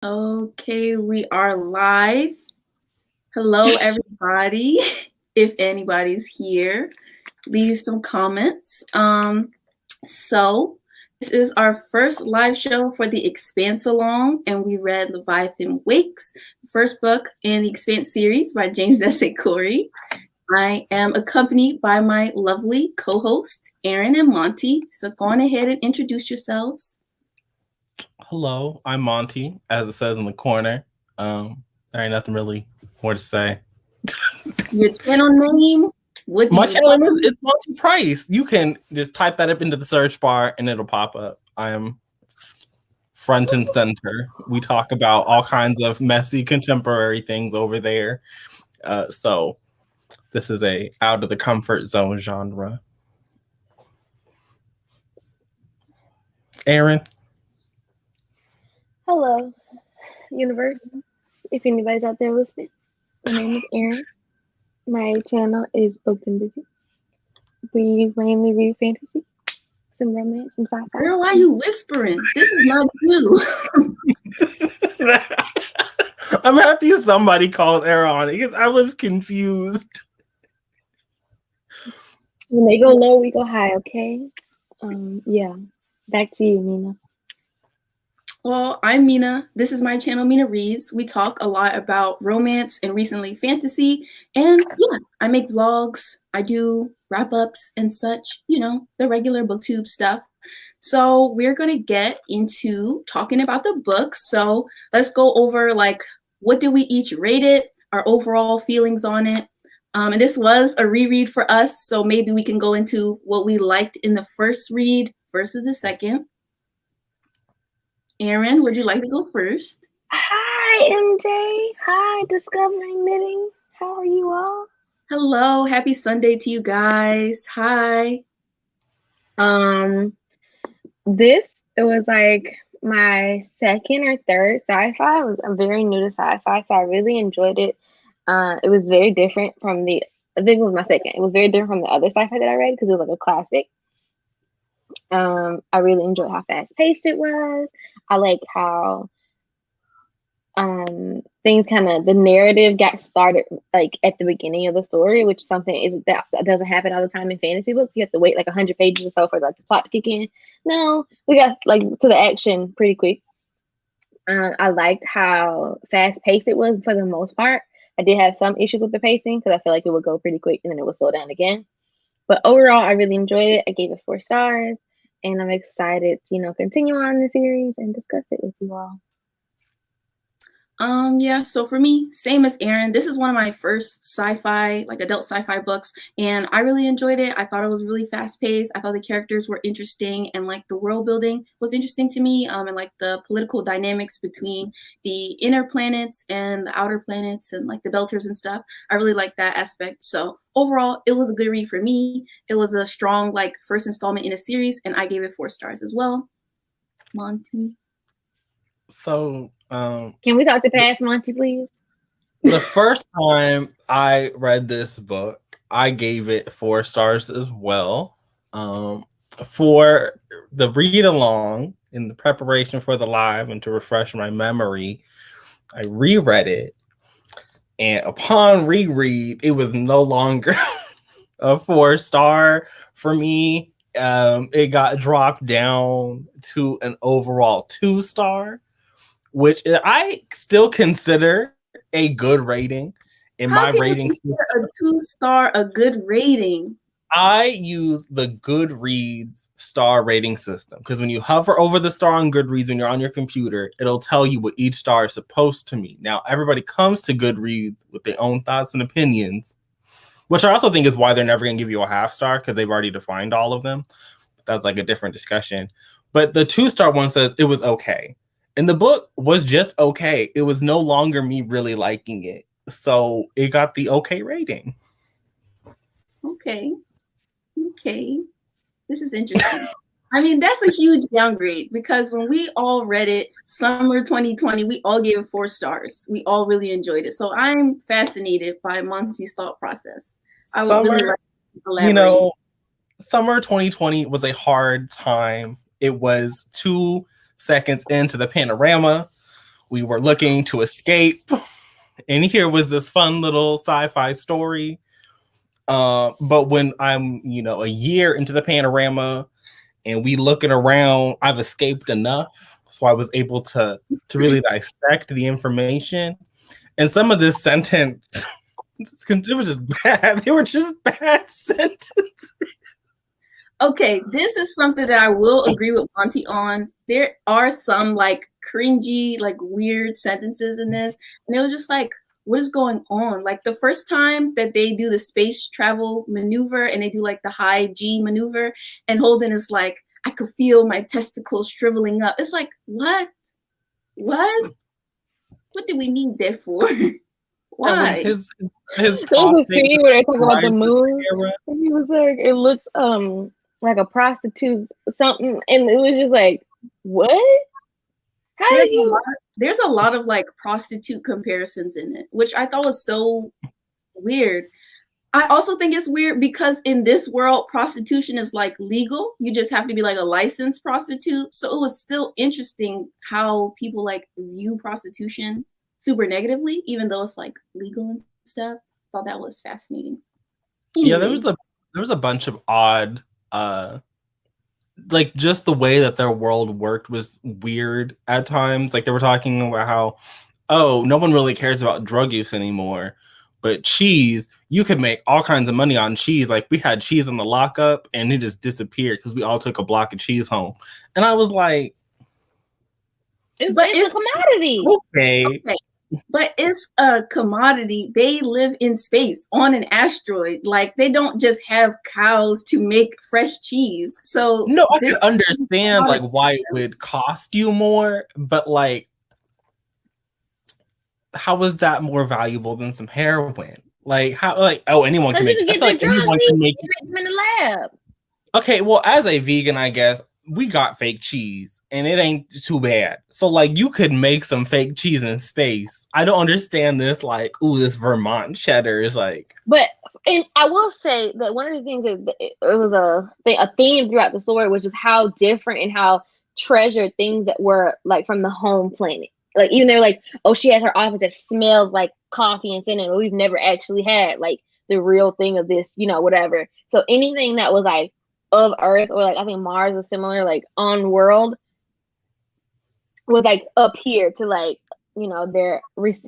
Okay, we are live. Hello, everybody. If anybody's here, leave some comments. So this is our first live show for the ExpansaAlong, and we read Leviathan Wakes, first book in the Expanse series by James S. A. Corey. I am accompanied by my lovely co-host, Aaron and Monty. So go on ahead and introduce yourselves. Hello, I'm Monty, as it says in the corner. There ain't nothing really more to say. Your channel name? My channel name is Monty Price. You can just type that up into the search bar and it'll pop up. I am front and center. We talk about all kinds of messy contemporary things over there. So this is a out of the comfort zone genre. Aaron? Hello, universe. If anybody's out there listening, my name is Erin. My channel is Booked and Busy. We mainly read fantasy, some romance, some sci-fi. Girl, why are you whispering? This is not you. I'm happy somebody called Aaron because I was confused. When they go low, we go high, okay? Yeah. Back to you, Mina. Well, I'm Mina. This is my channel, Mina Reads. We talk a lot about romance and recently fantasy. And yeah, I make vlogs. I do wrap-ups and such, the regular booktube stuff. So we're going to get into talking about the book. So let's go over what did we each rate it, our overall feelings on it. And this was a reread for us. So maybe we can go into what we liked in the first read versus the second. Aaron, would you like to go first? Hi, MJ. Hi, Discovering Knitting. How are you all? Hello. Happy Sunday to you guys. Hi. It was like my second or third sci-fi. I'm very new to sci-fi, so I really enjoyed it. It was very different from I think it was my second. It was very different from the other sci-fi that I read because it was like a classic. I really enjoyed how fast-paced it was. I like how things the narrative got started like at the beginning of the story, which something is that doesn't happen all the time in fantasy books. You have to wait like 100 pages or so for like the plot to kick in. No, we got like to the action pretty quick. I liked how fast-paced it was for the most part. I did have some issues with the pacing because I feel like it would go pretty quick and then it would slow down again. But overall, I really enjoyed it. I gave it 4 stars, and I'm excited to, continue on the series and discuss it with you all. Yeah, so for me, same as Aaron, this is one of my first sci-fi, like adult sci-fi books, and I really enjoyed it. I thought it was really fast-paced. I thought the characters were interesting, and like the world building was interesting to me, and like the political dynamics between the inner planets and the outer planets and like the Belters and stuff. I really liked that aspect. So overall, it was a good read for me. It was a strong like first installment in a series, and I gave it 4 stars as well. Monty. So can we talk to past Monty, please? The first time I read this book, I gave it 4 stars as well. For the read along in the preparation for the live and to refresh my memory, I reread it, and upon reread, it was no longer a 4-star for me. It got dropped down to an overall 2-star, which I still consider a good rating in my rating system. A 2-star, a good rating. I use the Goodreads star rating system because when you hover over the star on Goodreads when you're on your computer, it'll tell you what each star is supposed to mean. Now, everybody comes to Goodreads with their own thoughts and opinions, which I also think is why they're never going to give you a 1/2 star because they've already defined all of them. But that's like a different discussion. But the 2-star one says it was okay. And the book was just okay. It was no longer me really liking it. So it got the okay rating. Okay. This is interesting. I mean, that's a huge downgrade because when we all read it, summer 2020, we all gave it 4 stars. We all really enjoyed it. So I'm fascinated by Monty's thought process. I would really like to elaborate. Summer 2020 was a hard time. It was 2 seconds into the panorama we were looking to escape, and here was this fun little sci-fi story. But when I'm, a year into the panorama and we looking around, I've escaped enough, so I was able to really dissect the information. And some of this sentence, it was just bad. They were just bad sentences. Okay, this is something that I will agree with Monty on. There are some like cringy, like weird sentences in this. And it was just like, what is going on? Like the first time that they do the space travel maneuver and they do like the high G maneuver, and Holden is like, I could feel my testicles shriveling up. It's like, what? What? What do we need that for? Why? His There's a scene where they talk about the moon. And he was like, it looks like a prostitute something, and it was just like, what? How there's do you? There's a lot of like prostitute comparisons in it, which I thought was so weird. I also think it's weird because in this world, prostitution is like legal. You just have to be like a licensed prostitute. So it was still interesting how people like view prostitution super negatively, even though it's like legal and stuff. I thought that was fascinating. Anyway. Yeah, there was a bunch of odd like just the way that their world worked was weird at times. Like they were talking about how, oh, no one really cares about drug use anymore, but cheese, you could make all kinds of money on cheese. Like we had cheese in the lockup and it just disappeared because we all took a block of cheese home. And I was like, it's a commodity. Okay. But it's a commodity. They live in space on an asteroid. Like they don't just have cows to make fresh cheese. So no, I could understand like why it would cost you more, but like, how is that more valuable than some heroin? Like how? Like anyone can make. I feel like anyone can make them in the lab. Okay, well, as a vegan, I guess we got fake cheese and it ain't too bad. So like you could make some fake cheese in space. I don't understand this like, ooh, this Vermont cheddar is like. But and I will say that one of the things that it was a theme throughout the story was just how different and how treasured things that were like from the home planet. Like even they're like, oh, she had her office that smells like coffee and cinnamon. We've never actually had like the real thing of this, whatever. So anything that was like of Earth, or like I think Mars was similar, like on world, was like up here to like their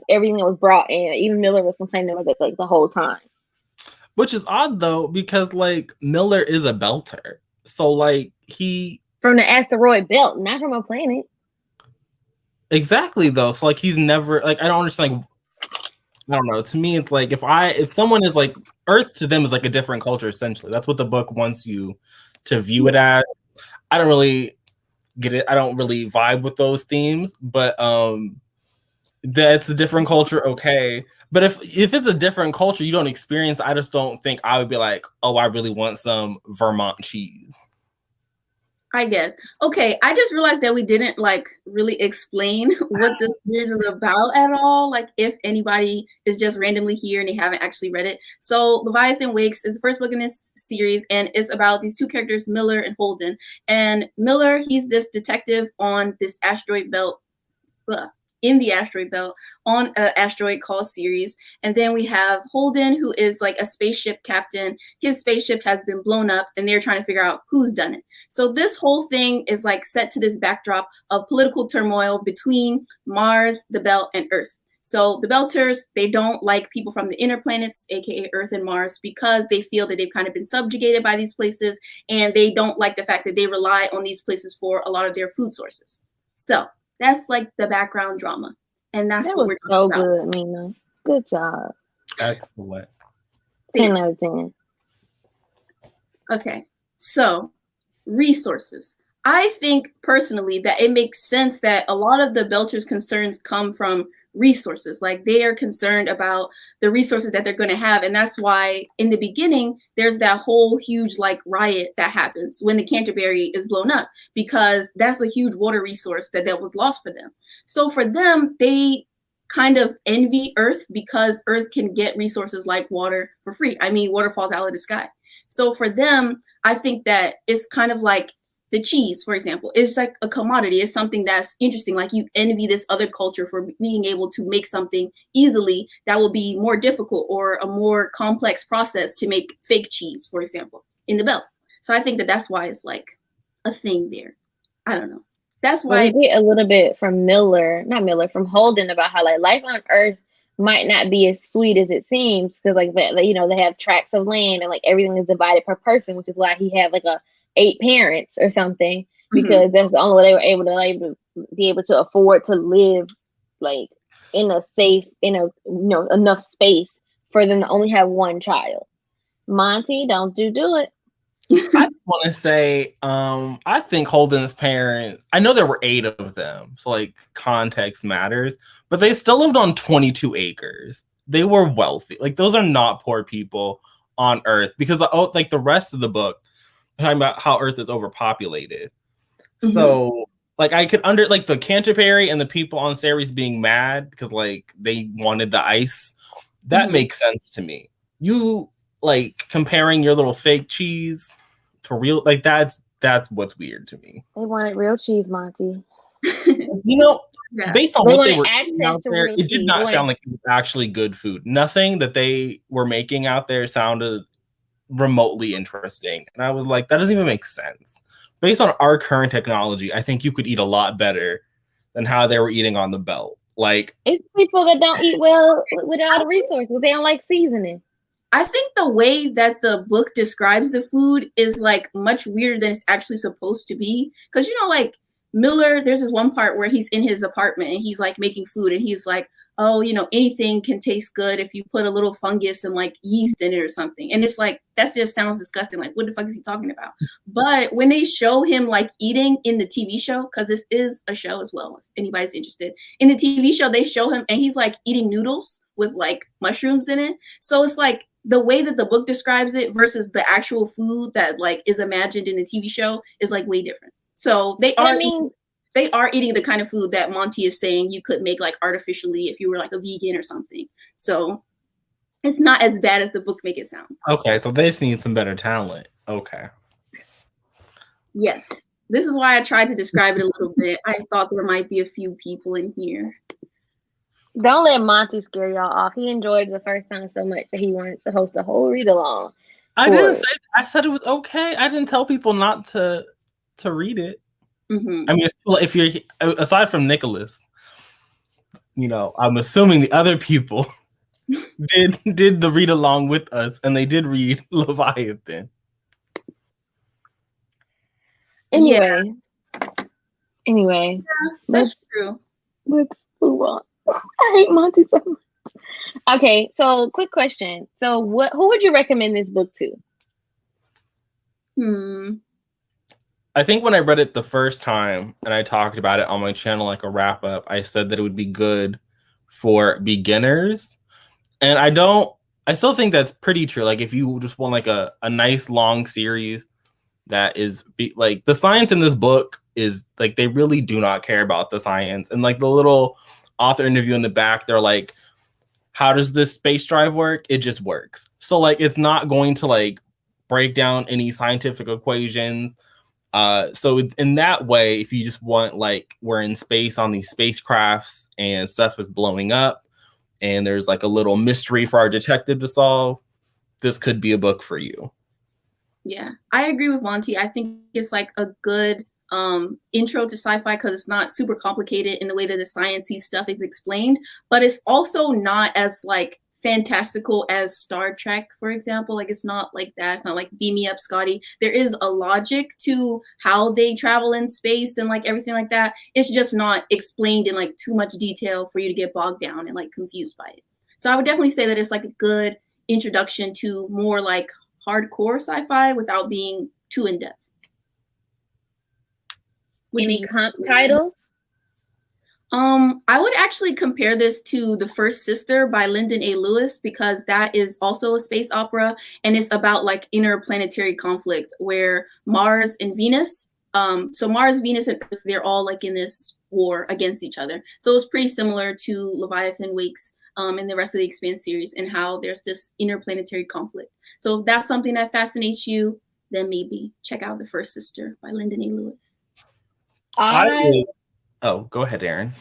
everything that was brought in. Even Miller was complaining about it like the whole time, which is odd though because like Miller is a belter, so like he from the asteroid belt, not from a planet. Exactly though, so like he's never like I don't understand. Like, I don't know. To me, it's like if someone is like Earth to them is like a different culture. Essentially, that's what the book wants you to view it as. I don't really get it. I don't really vibe with those themes, but that's a different culture. Okay, but if it's a different culture you don't experience, I just don't think I would be like, oh, I really want some Vermont cheese. I guess. Okay, I just realized that we didn't like really explain what this series is about at all. Like if anybody is just randomly here and they haven't actually read it. So Leviathan Wakes is the first book in this series, and it's about these two characters, Miller and Holden. And Miller, he's this detective on this asteroid belt. In the asteroid belt on an asteroid called Ceres. And then we have Holden, who is like a spaceship captain. His spaceship has been blown up and they're trying to figure out who's done it. So this whole thing is like set to this backdrop of political turmoil between Mars, the belt, and Earth. So the Belters, they don't like people from the inner planets, aka Earth and Mars, because they feel that they've kind of been subjugated by these places, and they don't like the fact that they rely on these places for a lot of their food sources. So that's like the background drama, and that's what we're talking about. So good, Mina. Good job. Excellent. 10 out of 10. Okay, so resources. I think personally that it makes sense that a lot of the Belters' concerns come from resources. Like they are concerned about the resources that they're going to have, and that's why in the beginning there's that whole huge like riot that happens when the Canterbury is blown up, because that's a huge water resource that was lost for them. So for them, they kind of envy Earth because Earth can get resources like water for free. I mean, water falls out of the sky. So for them, I think that it's kind of like the cheese, for example, is like a commodity. It's something that's interesting. Like you envy this other culture for being able to make something easily that will be more difficult or a more complex process to make fake cheese, for example, in the belt. So I think that that's why it's like a thing there. I don't know. That's But we why. get a little bit from from Holden about how like life on Earth might not be as sweet as it seems because like you know they have tracts of land and like everything is divided per person, which is why he had like a 8 parents or something because that's the only way they were able to like be able to afford to live like in a safe enough space for them to only have one child. Monty, don't do it. I want to say, I think Holden's parents, I know there were 8 of them, so like context matters, but they still lived on 22 acres. They were wealthy. Like those are not poor people on Earth because like the rest of the book, talking about how Earth is overpopulated. So like I could like the Canterbury and the people on Ceres being mad because like they wanted the ice. That makes sense to me. You like comparing your little fake cheese to real, like that's what's weird to me. They wanted real cheese, Monty. You know, based on They what they wanted were access eating out to there, real it did cheese. not sound like it was actually good food. Nothing that they were making out there sounded remotely interesting. And I was like, that doesn't even make sense. Based on our current technology, I think you could eat a lot better than how they were eating on the belt. Like it's people that don't eat well without the resources. They don't like seasoning. I think the way that the book describes the food is like much weirder than it's actually supposed to be. Because, you know, like Miller, there's this one part where he's in his apartment and he's like making food and he's like, oh, you know, anything can taste good if you put a little fungus and like yeast in it or something. And it's like, that just sounds disgusting. Like, what the fuck is he talking about? But when they show him like eating in the TV show, because this is a show as well, if anybody's interested, in the TV show, they show him and he's like eating noodles with like mushrooms in it. So it's like, the way that the book describes it versus the actual food that like is imagined in the TV show is like way different. So they are eating the kind of food that Monty is saying you could make like artificially if you were like a vegan or something. So it's not as bad as the book make it sound. Okay, so they just need some better talent. Okay. Yes. This is why I tried to describe it a little bit. I thought there might be a few people in here. Don't let Monty scare y'all off. He enjoyed the first time so much that he wanted to host a whole read along. I didn't say. I said it was okay. I didn't tell people not to read it. I mean, if you're aside from Nicholas, you know, I'm assuming the other people did the read along with us, and they did read Leviathan. Anyway, yeah, that's true. Let's move on. I hate Monty so much. Okay, so quick question. So who would you recommend this book to? I think when I read it the first time and I talked about it on my channel like a wrap up, I said that it would be good for beginners. And I still think that's pretty true. Like if you just want like a nice long series that is like the science in this book is like they really do not care about the science. And like the little author interview in the back, they're like, how does this space drive work? It just works. So like it's not going to like break down any scientific equations. So in that way, if you just want like we're in space on these spacecrafts and stuff is blowing up and there's like a little mystery for our detective to solve, this could be a book for you. Yeah, I agree with Monty. I think it's like a good intro to sci-fi because it's not super complicated in the way that the sciencey stuff is explained, but it's also not as like fantastical as Star Trek, for example. Like it's not like that. It's not like beam me up, Scotty. There is a logic to how they travel in space and like everything like that. It's just not explained in like too much detail for you to get bogged down and like confused by it. So I would definitely say that it's like a good introduction to more like hardcore sci-fi without being too in depth. Any comp titles? I would actually compare this to The First Sister by Lyndon A. Lewis because that is also a space opera and it's about like interplanetary conflict where Mars and Venus, so Mars, Venus, and Earth, they're all like in this war against each other. So it's pretty similar to Leviathan Wakes and the rest of the Expanse series and how there's this interplanetary conflict. So if that's something that fascinates you, then maybe check out The First Sister by Lyndon A. Lewis. Go ahead, Aaron.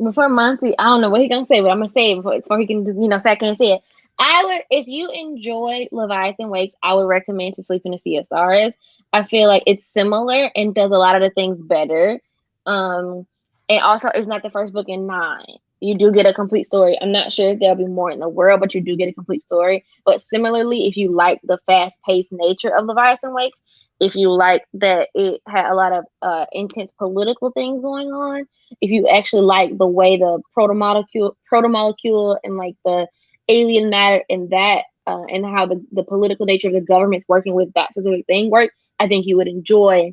Before Monty, I don't know what he's gonna say, but I'm gonna say it before he can, say I can't say it. I would, if you enjoyed Leviathan Wakes, I would recommend To Sleep in the Sea of Stars. I feel like it's similar and does a lot of the things better. And also, it's not the first book in 9. You do get a complete story. I'm not sure if there'll be more in the world, but you do get a complete story. But similarly, if you like the fast-paced nature of Leviathan Wakes, if you like that it had a lot of intense political things going on, if you actually like the way the proto-molecule and like the alien matter and that and how the political nature of the government's working with that specific thing work, I think you would enjoy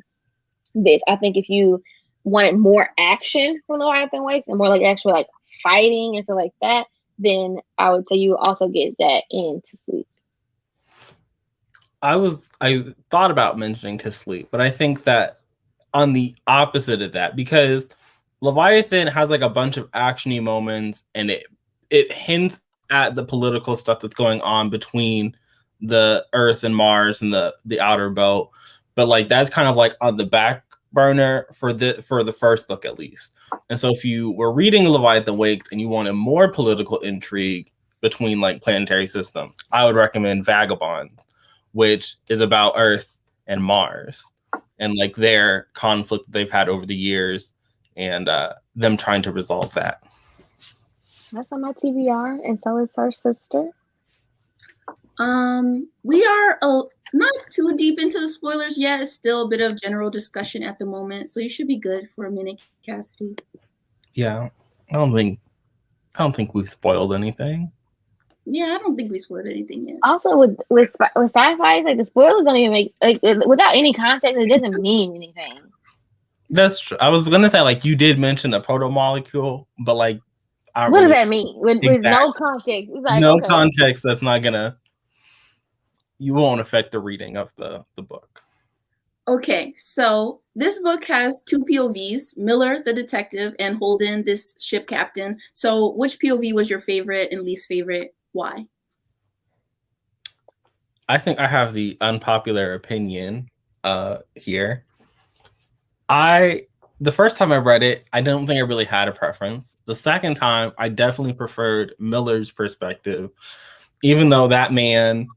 this. I think if you wanted more action from Leviathan Wakes and more like actual like fighting and stuff like that, then I would say you also get that in To Sleep. I thought about mentioning To Sleep, but I think that on the opposite of that, because Leviathan has like a bunch of actiony moments and it hints at the political stuff that's going on between the Earth and Mars and the outer belt, but like that's kind of like on the back burner for the first book at least. And so if you were reading Leviathan Wakes and you wanted more political intrigue between like planetary systems, I would recommend Vagabonds, which is about Earth and Mars and like their conflict they've had over the years and them trying to resolve that. That's on my TBR, and so is First Sister. We are not too deep into the spoilers yet. It's still a bit of general discussion at the moment, so you should be good for a minute, Cassidy. Yeah, I don't think we've spoiled anything. Yeah, I don't think we spoiled anything yet. Also, with sci-fi, it's like the spoilers don't even make without any context. It doesn't mean anything. That's true. I was gonna say like you did mention the proto molecule, but like, what does that mean? With no context, it's like no context. That's not gonna. You won't affect the reading of the book. Okay, so this book has 2 POVs, Miller, the detective, and Holden, this ship captain. So which POV was your favorite and least favorite? Why? I think I have the unpopular opinion here. The first time I read it, I don't think I really had a preference. The second time, I definitely preferred Miller's perspective, even though that man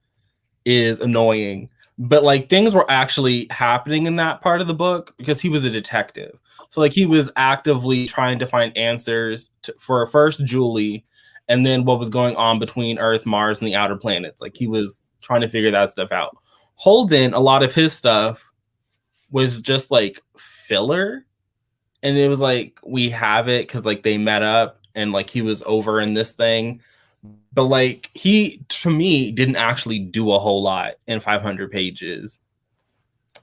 is annoying. But like things were actually happening in that part of the book because he was a detective. So like he was actively trying to find answers for first Julie and then what was going on between Earth, Mars, and the outer planets. Like he was trying to figure that stuff out. Holden, a lot of his stuff was just like filler. And it was like, we have it because like they met up and like he was over in this thing. But like he, to me, didn't actually do a whole lot in 500 pages.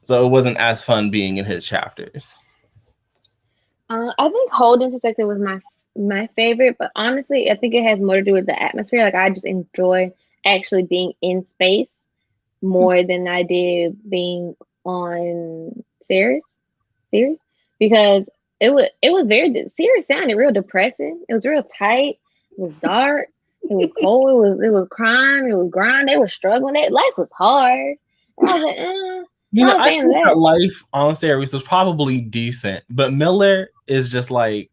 So it wasn't as fun being in his chapters. I think Holden's perspective was my favorite, but honestly, I think it has more to do with the atmosphere. Like I just enjoy actually being in space more than I did being on Ceres, because it was very Ceres sounded real depressing. It was real tight. It was dark. It was cold. It was crime. It was grind. They were struggling. Life was hard. And I was like, I think that life on Ceres was probably decent, but Miller is just like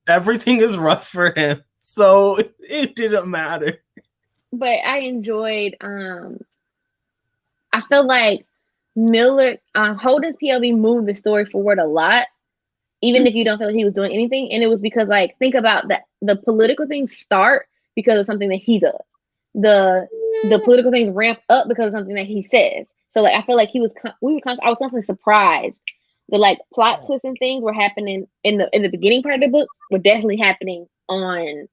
everything is rough for him, so it didn't matter. But I enjoyed. I feel like Miller Holden's POV moved the story forward a lot, even if you don't feel like he was doing anything. And it was because like think about that the political things start because of something that he does. The political things ramp up because of something that he says. So like I feel like I was constantly surprised. The like plot twists and things were happening in the beginning part of the book were definitely happening on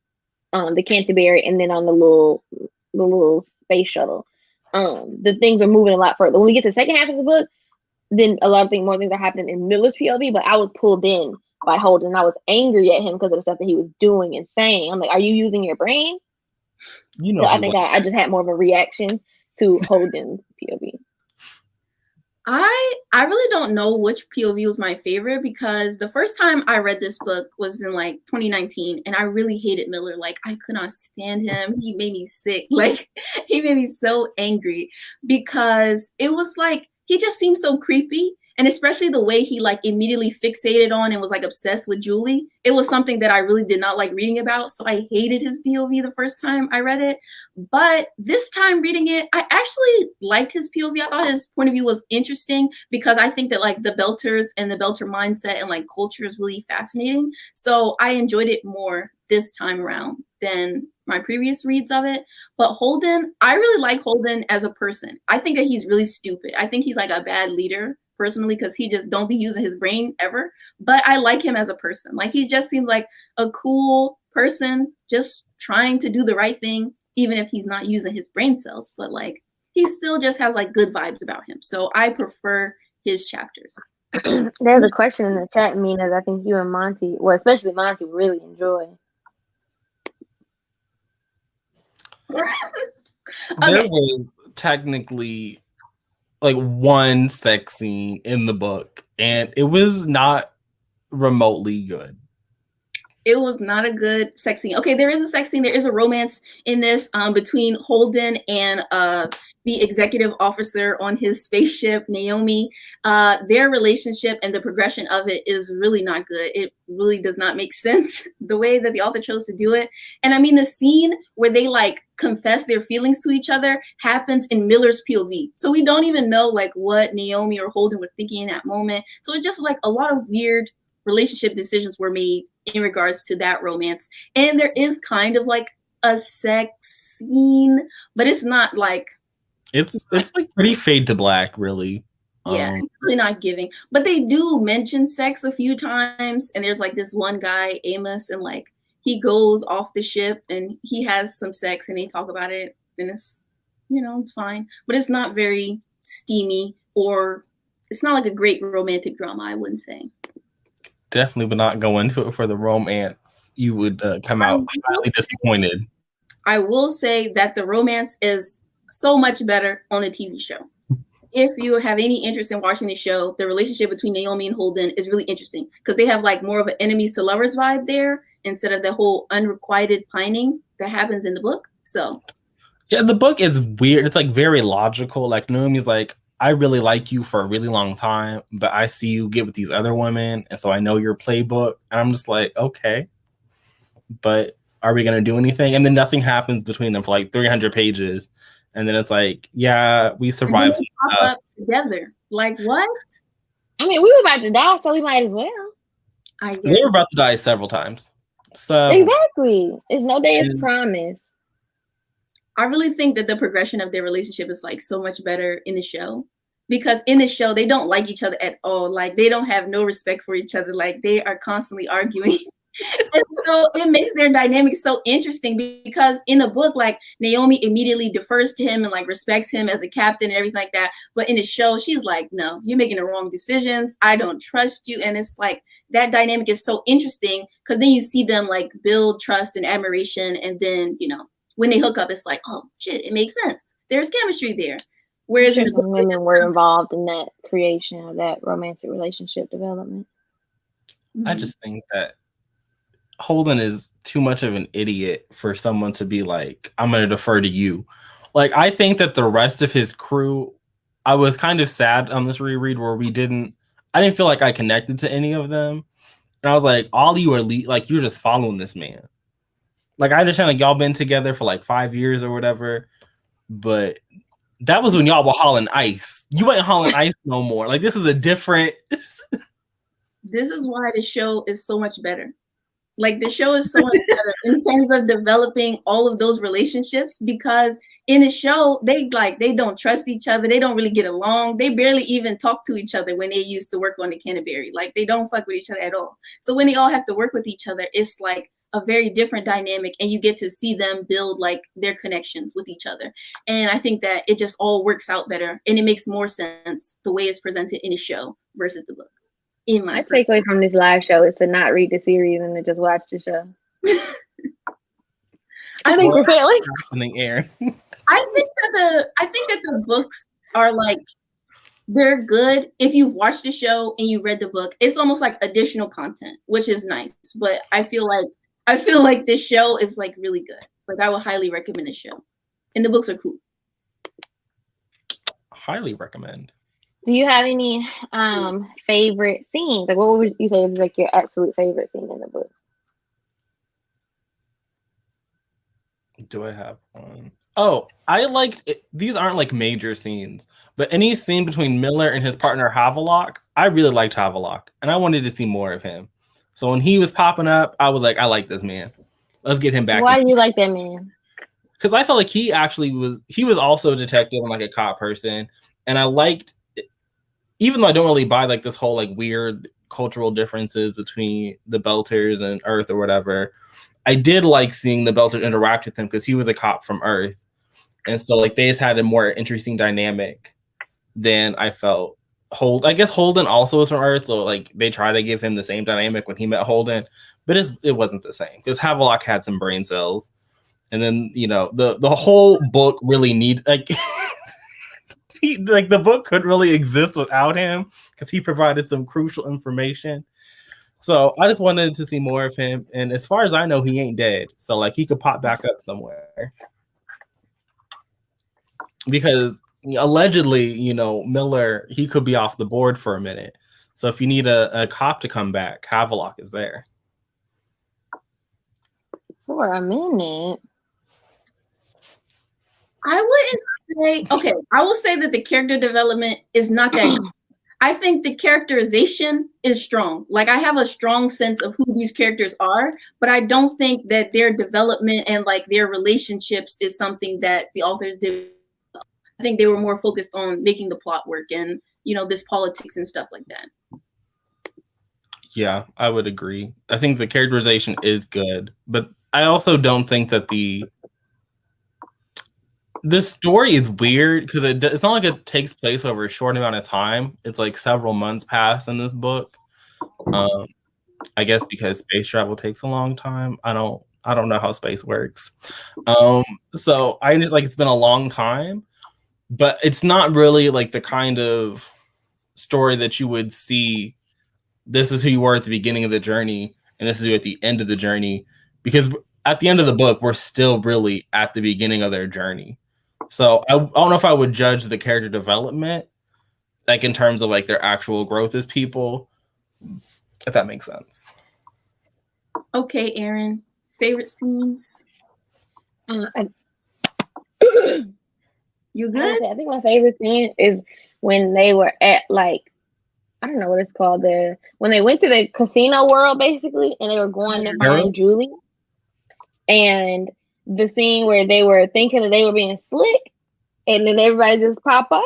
the Canterbury and then on the little space shuttle. The things are moving a lot further. When we get to the second half of the book, then a lot of more things are happening in Miller's POV, but I was pulled in by Holden. I was angry at him because of the stuff that he was doing and saying. I'm like, are you using your brain? So I think I just had more of a reaction to Holden's POV. I really don't know which POV was my favorite because the first time I read this book was in like 2019 and I really hated Miller. Like I could not stand him. He made me sick. Like he made me so angry because it was like he just seemed so creepy. And especially the way he like immediately fixated on and was like obsessed with Julie. It was something that I really did not like reading about. So I hated his POV the first time I read it. But this time reading it, I actually liked his POV. I thought his point of view was interesting because I think that like the Belters and the Belter mindset and like culture is really fascinating. So I enjoyed it more this time around than my previous reads of it. But Holden, I really like Holden as a person. I think that he's really stupid. I think he's like a bad leader personally because he just don't be using his brain ever. But I like him as a person. Like he just seems like a cool person just trying to do the right thing even if he's not using his brain cells, but like he still just has like good vibes about him. So I prefer his chapters. There's a question in the chat, Mina, that I think you and Monty, well, especially Monty, really enjoy. There was technically like one sex scene in the book, and it was not remotely good. It was not a good sex scene. Okay, there is a sex scene. There is a romance in this between Holden and the executive officer on his spaceship, Naomi. Their relationship and the progression of it is really not good. It really does not make sense the way that the author chose to do it. And I mean, the scene where they like confess their feelings to each other happens in Miller's POV. So we don't even know like what Naomi or Holden were thinking in that moment. So it's just like a lot of weird relationship decisions were made in regards to that romance. And there is kind of like a sex scene, but it's not like it's like pretty fade to black, really. Yeah, it's really not giving. But they do mention sex a few times, and there's like this one guy, Amos, and like he goes off the ship and he has some sex and they talk about it, and it's it's fine. But it's not very steamy or it's not like a great romantic drama, I wouldn't say. Definitely would not go into it for the romance. You would come out highly disappointed. I will say that the romance is so much better on the TV show. If you have any interest in watching the show, the relationship between Naomi and Holden is really interesting because they have like more of an enemies to lovers vibe there instead of the whole unrequited pining that happens in the book. So yeah, the book is weird. It's like very logical. Like Naomi's like, I really like you for a really long time, but I see you get with these other women, and so I know your playbook. And I'm just like, okay, but are we gonna do anything? And then nothing happens between them for like 300 pages, and then it's like, yeah, we survived some stuff together. Like what? I mean, we were about to die, so we might as well. I guess. We were about to die several times. So exactly, it's no day is promised. I really think that the progression of their relationship is like so much better in the show because in the show they don't like each other at all. Like they don't have no respect for each other. Like they are constantly arguing. And so it makes their dynamic so interesting because in the book, like Naomi immediately defers to him and like respects him as a captain and everything like that. But in the show, she's like, no, you're making the wrong decisions. I don't trust you. And it's like that dynamic is so interesting because then you see them like build trust and admiration. And then, when they hook up, it's like, oh shit, it makes sense. There's chemistry there. Whereas in the book, women were involved in that creation of that romantic relationship development. I just think that Holden is too much of an idiot for someone to be like, I'm going to defer to you. Like, I think that the rest of his crew, I was kind of sad on this reread where I didn't feel like I connected to any of them. And I was like, all you are like, you're just following this man. Like, I understand like y'all been together for like 5 years or whatever, but that was when y'all were hauling ice. You ain't hauling ice no more. Like, this is a different. This is why the show is so much better. Like the show is so much better in terms of developing all of those relationships because in the show they don't trust each other. They don't really get along. They barely even talk to each other when they used to work on the Canterbury. Like they don't fuck with each other at all. So when they all have to work with each other, it's like a very different dynamic and you get to see them build like their connections with each other. And I think that it just all works out better and it makes more sense the way it's presented in the show versus the book. My takeaway from this live show is to not read the series and to just watch the show. I think we're failing. I think that the books are like they're good. If you've watched the show and you read the book, it's almost like additional content, which is nice. But I feel like this show is like really good. Like I would highly recommend the show. And the books are cool. Highly recommend. Do you have any favorite scenes? Like, what would you say is like your absolute favorite scene in the book? Do I have one? Oh, I liked it. These aren't like major scenes, but any scene between Miller and his partner Havelock, I really liked Havelock, and I wanted to see more of him. So when he was popping up, I was like, I like this man. Let's get him back. Why do you like that man? Because I felt like he was also a detective and like a cop person, and I liked, even though I don't really buy like this whole like weird cultural differences between the Belters and Earth or whatever. I did like seeing the Belters interact with him because he was a cop from Earth. And so like they just had a more interesting dynamic than I felt. I guess Holden also was from Earth, so like they try to give him the same dynamic when he met Holden, but it wasn't the same because Havelock had some brain cells. And then, you know, the whole book really like the book couldn't really exist without him because he provided some crucial information. So I just wanted to see more of him. And as far as I know, he ain't dead. So like he could pop back up somewhere. Because allegedly, you know, Miller, he could be off the board for a minute. So if you need a cop to come back, Havelock is there. For a minute. I wouldn't say, okay, I will say that the character development is not that good. I think the characterization is strong. Like I have a strong sense of who these characters are, but I don't think that their development and like their relationships is something that the authors did. I think they were more focused on making the plot work and, you know, this politics and stuff like that. Yeah, I would agree. I think the characterization is good, but I also don't think that this story is weird because it's not like it takes place over a short amount of time. It's like several months pass in this book. I guess because space travel takes a long time. I don't know how space works. So I just like it's been a long time, but it's not really like the kind of story that you would see. This is who you were at the beginning of the journey, and this is who at the end of the journey. Because at the end of the book, we're still really at the beginning of their journey. So I don't know if I would judge the character development, like in terms of like their actual growth as people, if that makes sense. Okay, Aaron, favorite scenes? You good? Honestly, I think my favorite scene is when they were at like, I don't know what it's called, when they went to the casino world basically, and they were going to find Julie, and the scene where they were thinking that they were being slick, and then everybody just pop up,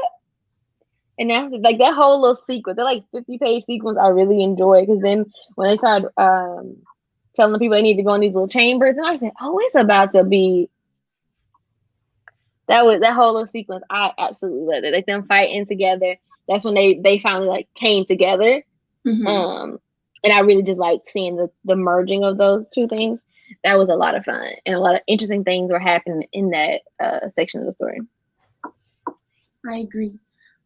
and that's like that whole little sequence. That like 50-page sequence I really enjoy because then when they started telling the people they need to go in these little chambers, and I said, oh, it's about to be. That whole little sequence. I absolutely loved it. Like them fighting together. That's when they finally like came together. Mm-hmm. And I really just like seeing the merging of those two things. That was a lot of fun, and a lot of interesting things were happening in that section of the story. I agree.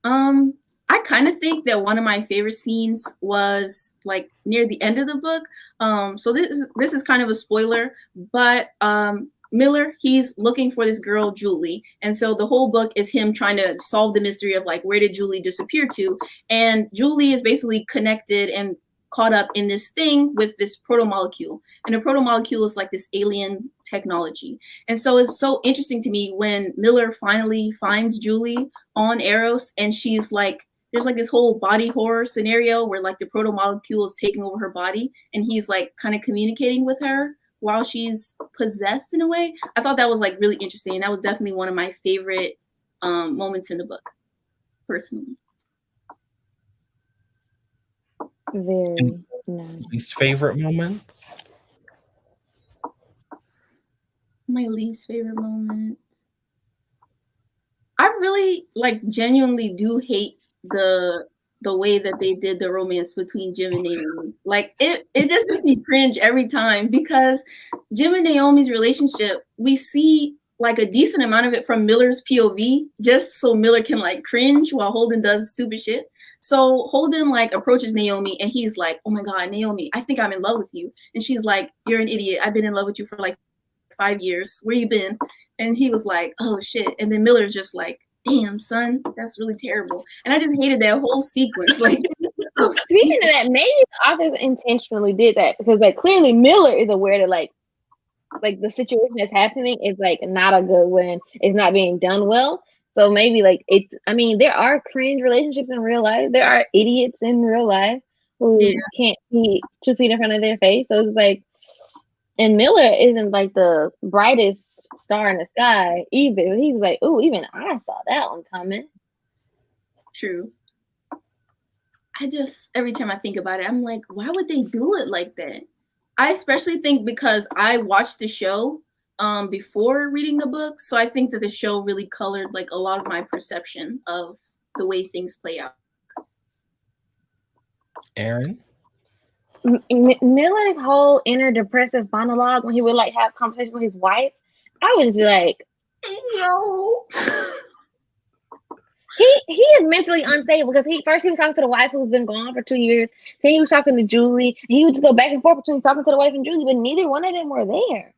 I kind of think that one of my favorite scenes was like near the end of the book. So this is kind of a spoiler, but Miller, he's looking for this girl, Julie. And so the whole book is him trying to solve the mystery of like, where did Julie disappear to? And Julie is basically connected and caught up in this thing with this proto-molecule. And a proto-molecule is like this alien technology. And so it's so interesting to me when Miller finally finds Julie on Eros, and she's like, there's like this whole body horror scenario where like the proto-molecule is taking over her body, and he's like kind of communicating with her while she's possessed in a way. I thought that was like really interesting. And that was definitely one of my favorite moments in the book, personally. Very nice. Least favorite moments? My least favorite moment. I really like genuinely do hate the way that they did the romance between Jim and Naomi. Like it just makes me cringe every time because Jim and Naomi's relationship, we see like a decent amount of it from Miller's POV, just so Miller can like cringe while Holden does stupid shit. So Holden like approaches Naomi and he's like, "Oh my God, Naomi, I think I'm in love with you." And she's like, "You're an idiot. I've been in love with you for like 5 years. Where you been?" And he was like, "Oh shit." And then Miller's just like, "Damn, son, that's really terrible." And I just hated that whole sequence. Like, speaking of that, maybe the authors intentionally did that because like clearly Miller is aware that like the situation that's happening is like not a good one. It's not being done well. So maybe like it's, I mean, there are cringe relationships in real life. There are idiots in real life who can't keep 2 feet in front of their face. So it's like, and Miller isn't like the brightest star in the sky either. He's like, oh, even I saw that one coming. True. I just, every time I think about it, I'm like, why would they do it like that? I especially think because I watched the show before reading the book, so I think that the show really colored like a lot of my perception of the way things play out. Aaron? Miller's whole inner depressive monologue when he would like have conversations with his wife, I would just be like, yo. He is mentally unstable because he was talking to the wife who's been gone for 2 years. Then he was talking to Julie. And he would just go back and forth between talking to the wife and Julie, but neither one of them were there.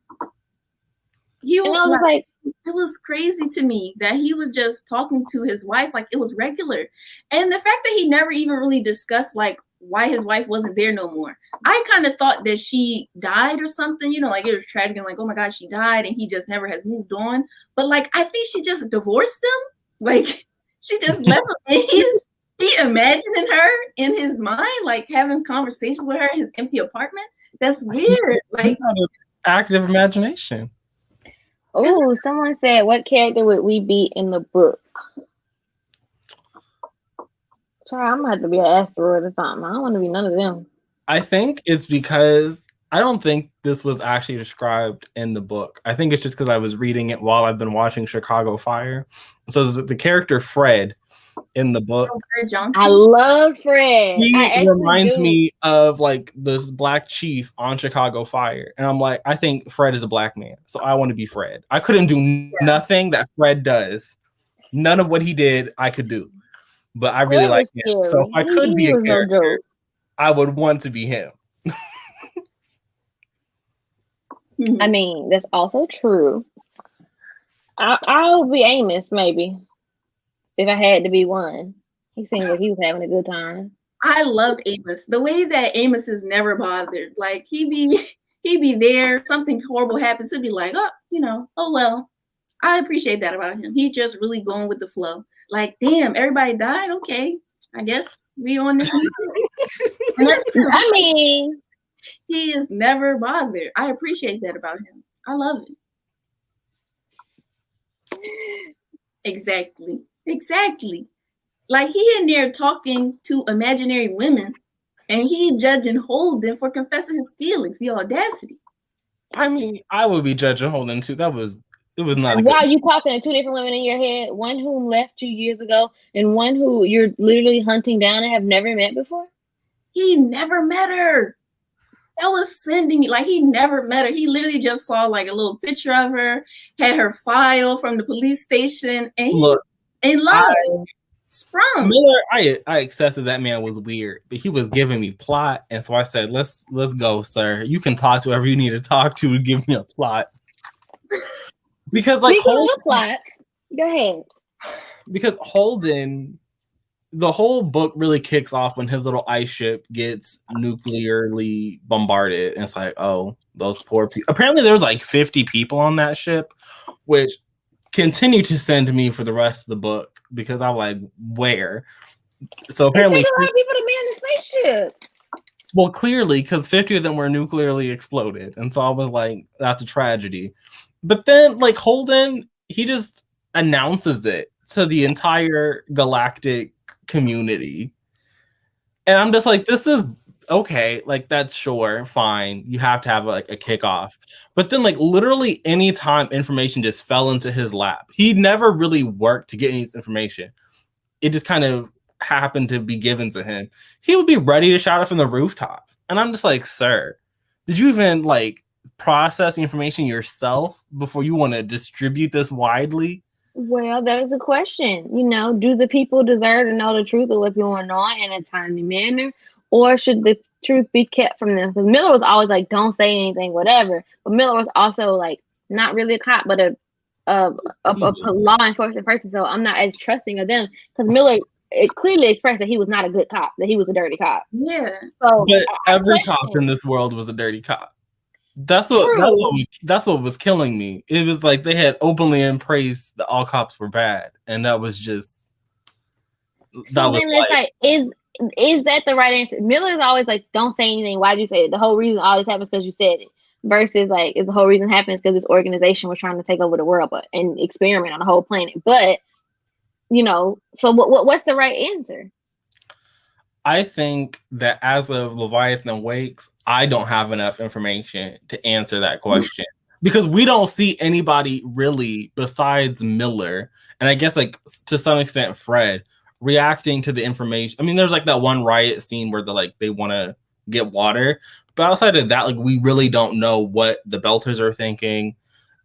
And I was like, it was crazy to me that he was just talking to his wife like it was regular. And the fact that he never even really discussed like why his wife wasn't there no more. I kind of thought that she died or something, you know, like it was tragic and like, oh my God, she died and he just never has moved on. But like, I think she just divorced him. Like, she just left him. He imagining her in his mind, like having conversations with her in his empty apartment. That's weird. Like, active imagination. Oh, someone said, what character would we be in the book? Child, I'm gonna have to be an asteroid or something. I don't want to be none of them. I think it's because I don't think this was actually described in the book. I think it's just because I was reading it while I've been watching Chicago Fire. So the character Fred in the book. Oh, Fred Johnson. I love Fred. He reminds me of like this black chief on Chicago Fire. And I'm like, I think Fred is a black man. So I want to be Fred. I couldn't do nothing that Fred does. None of what he did I could do. But I really like him. So if I could be a character, I would want to be him. I mean, that's also true. I'll be Amos, maybe. If I had to be one. He seemed like he was having a good time. I love Amos. The way that Amos is never bothered. Like he be there, something horrible happens, he'll be like, oh, you know, oh well. I appreciate that about him. He just really going with the flow. Like, damn, everybody died? Okay. I guess we on this new I mean, he is never bothered. I appreciate that about him. I love it. Exactly. Like he in there talking to imaginary women and he judging Holden for confessing his feelings. The audacity. I mean, I would be judging Holden too. It was not. Wow, you talking to 2 different women in your head, one who left 2 years ago and one who you're literally hunting down and have never met before? He never met her. That was sending me like he never met her. He literally just saw like a little picture of her, had her file from the police station, and he in love. Sprung. Miller, I accepted that man was weird, but he was giving me plot, and so I said, "Let's go, sir. You can talk to whoever you need to talk to give me a plot." Because like plot. Go ahead. Because Holden, the whole book really kicks off when his little ice ship gets nuclearly bombarded, and it's like, oh, those poor people. Apparently, there was like 50 people on that ship, which continue to send me for the rest of the book because I'm like, where? So apparently, it takes a lot of people to man the spaceship. Well, clearly, because 50 of them were nuclearly exploded, and so I was like, that's a tragedy. But then, like Holden, he just announces it to the entire galactic community, and I'm just like, this is okay. Like that's sure, fine. You have to have like a kickoff, but then like literally any time information just fell into his lap, he never really worked to get any information. It just kind of happened to be given to him. He would be ready to shout it from the rooftops, and I'm just like, sir, did you even like process the information yourself before you want to distribute this widely? Well, that is a question. You know, do the people deserve to know the truth of what's going on in a timely manner, or should the truth be kept from them? Because Miller was always like, "Don't say anything, whatever." But Miller was also like not really a cop, but a law enforcement person. So I'm not as trusting of them because Miller it clearly expressed that he was not a good cop, that he was a dirty cop. Yeah. So But every question. cop in this world was a dirty cop. That's True. what was killing me. It was like they had openly embraced that all cops were bad, and that was just So then it's like, is that the right answer? Miller's always like, don't say anything. Why did you say it? The whole reason all this happens because you said it. Versus like, if the whole reason happens because this organization was trying to take over the world and experiment on the whole planet. But you know, so what's the right answer? I think that as of Leviathan Wakes, I don't have enough information to answer that question because we don't see anybody really besides Miller, and I guess like to some extent Fred, reacting to the information. I mean, there's like that one riot scene where they want to get water, but outside of that, like we really don't know what the Belters are thinking.